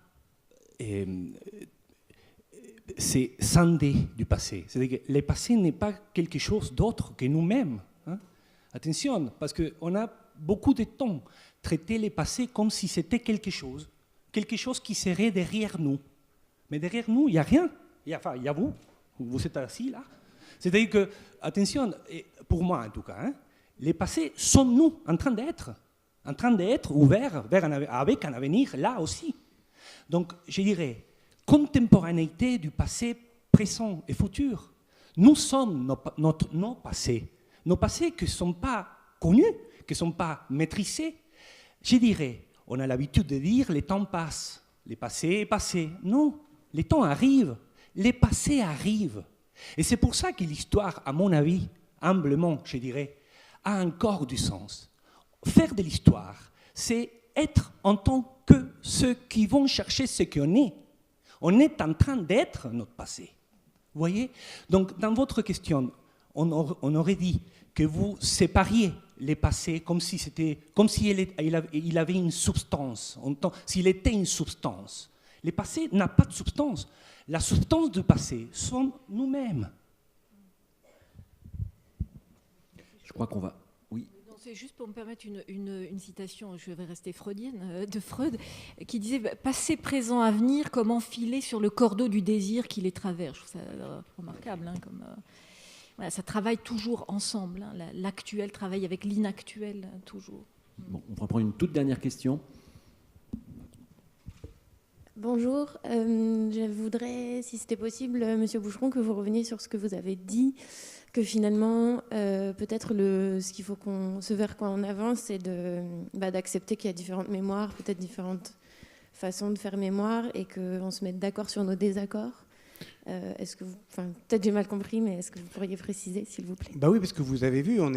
se scinder du passé. C'est-à-dire que le passé n'est pas quelque chose d'autre que nous-mêmes. Attention, parce qu'on a beaucoup de temps traité le passé comme si c'était quelque chose qui serait derrière nous. Mais derrière nous, il n'y a rien. Il y a vous êtes assis là. C'est-à-dire que, attention, pour moi en tout cas, les passés sont nous en train d'être ouverts avec un avenir là aussi. Donc, je dirais, contemporanéité du passé, présent et futur. Nous sommes nos passés qui ne sont pas connus, qui ne sont pas maîtrisés. Je dirais, on a l'habitude de dire, le temps passe, le passé est passé. Non, le temps arrive, le passé arrive. Et c'est pour ça que l'histoire, à mon avis, humblement, je dirais, a encore du sens. Faire de l'histoire, c'est être en tant que ceux qui vont chercher ce qu'on est. On est en train d'être notre passé. Vous voyez? Donc, dans votre question, on aurait dit que vous sépariez les passés comme s'il avait une substance, s'il était une substance. Le passé n'a pas de substance. La substance du passé sont nous-mêmes. Je crois qu'on va... Oui. C'est juste pour me permettre une citation, je vais rester freudienne, de Freud, qui disait « Passé, présent, avenir, comme enfiler sur le cordeau du désir qui les traverse ». Je trouve ça remarquable. Voilà, ça travaille toujours ensemble. L'actuel travaille avec l'inactuel, toujours. Bon, on va prendre une toute dernière question. Bonjour, je voudrais, si c'était possible, Monsieur Boucheron, que vous reveniez sur ce que vous avez dit que finalement, peut-être ce vers quoi on avance, c'est d'accepter qu'il y a différentes mémoires, peut-être différentes façons de faire mémoire, et qu'on se mette d'accord sur nos désaccords. Peut-être j'ai mal compris, mais est-ce que vous pourriez préciser, s'il vous plaît? Bah oui, parce que vous avez vu, on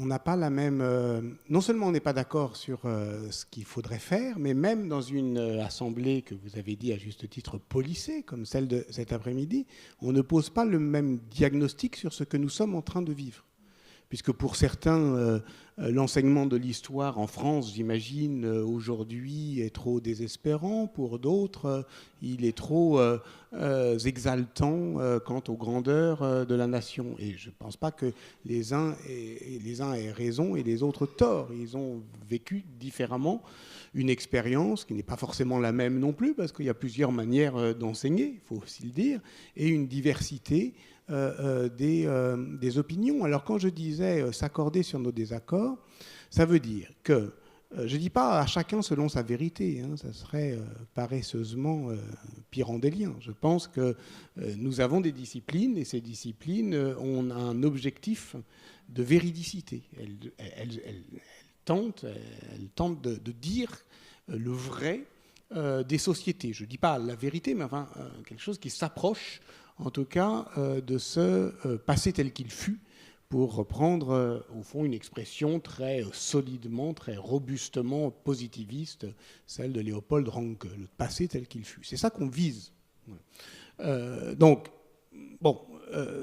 n'a pas la même... non seulement on n'est pas d'accord sur ce qu'il faudrait faire, mais même dans une assemblée que vous avez dit à juste titre policée, comme celle de cet après-midi, on ne pose pas le même diagnostic sur ce que nous sommes en train de vivre. Puisque pour certains, l'enseignement de l'histoire en France, j'imagine, aujourd'hui est trop désespérant. Pour d'autres, il est trop exaltant quant aux grandeurs de la nation. Et je ne pense pas que les uns aient raison et les autres tort. Ils ont vécu différemment une expérience qui n'est pas forcément la même non plus, parce qu'il y a plusieurs manières d'enseigner, il faut aussi le dire, et une diversité des opinions. Alors quand je disais s'accorder sur nos désaccords, ça veut dire que je ne dis pas à chacun selon sa vérité, hein, ça serait paresseusement pyrrandélien. Je pense que nous avons des disciplines, et ces disciplines ont un objectif de véridicité. Elles tentent de dire le vrai des sociétés. Je ne dis pas la vérité, mais enfin quelque chose qui s'approche en tout cas de ce passé tel qu'il fut, pour reprendre au fond une expression très solidement, très robustement positiviste, celle de Léopold Ranke, le passé tel qu'il fut. C'est ça qu'on vise. Donc, bon,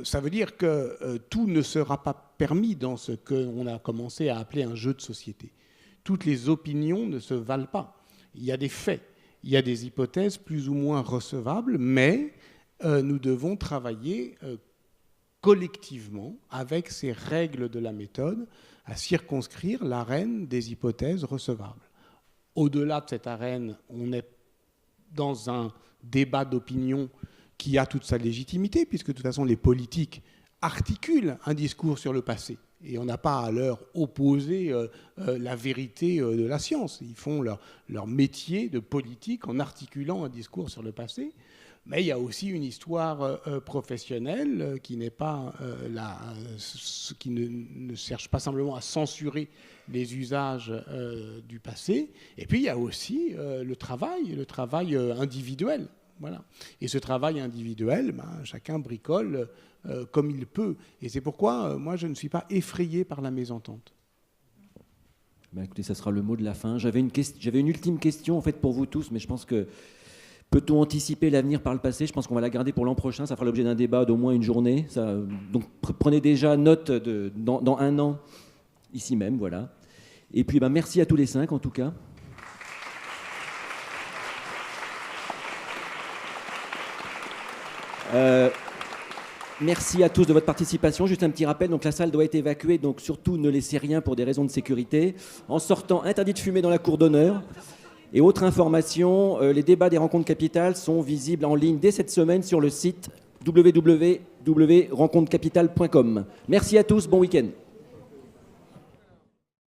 ça veut dire que tout ne sera pas permis dans ce qu'on a commencé à appeler un jeu de société. Toutes les opinions ne se valent pas. Il y a des faits, il y a des hypothèses plus ou moins recevables, mais nous devons travailler collectivement, avec ces règles de la méthode, à circonscrire l'arène des hypothèses recevables. Au-delà de cette arène, on est dans un débat d'opinion qui a toute sa légitimité, puisque de toute façon les politiques articulent un discours sur le passé. Et on n'a pas à leur opposer la vérité de la science. Ils font leur métier de politique en articulant un discours sur le passé. Mais il y a aussi une histoire professionnelle qui n'est pas qui ne cherche pas simplement à censurer les usages du passé. Et puis il y a aussi le travail individuel. Voilà. Et ce travail individuel, chacun bricole comme il peut. Et c'est pourquoi moi je ne suis pas effrayé par la mésentente. Écoutez, ça sera le mot de la fin. J'avais une ultime question en fait pour vous tous, mais je pense que peut-on anticiper l'avenir par le passé? Je pense qu'on va la garder pour l'an prochain. Ça fera l'objet d'un débat d'au moins une journée. Donc prenez déjà note dans un an, ici même. Voilà. Et puis merci à tous les 5 en tout cas. Merci à tous de votre participation. Juste un petit rappel, donc la salle doit être évacuée, donc surtout ne laissez rien pour des raisons de sécurité. En sortant, interdit de fumer dans la cour d'honneur. Et autre information, les débats des rencontres capitales sont visibles en ligne dès cette semaine sur le site www.rencontrecapital.com. Merci à tous, bon week-end.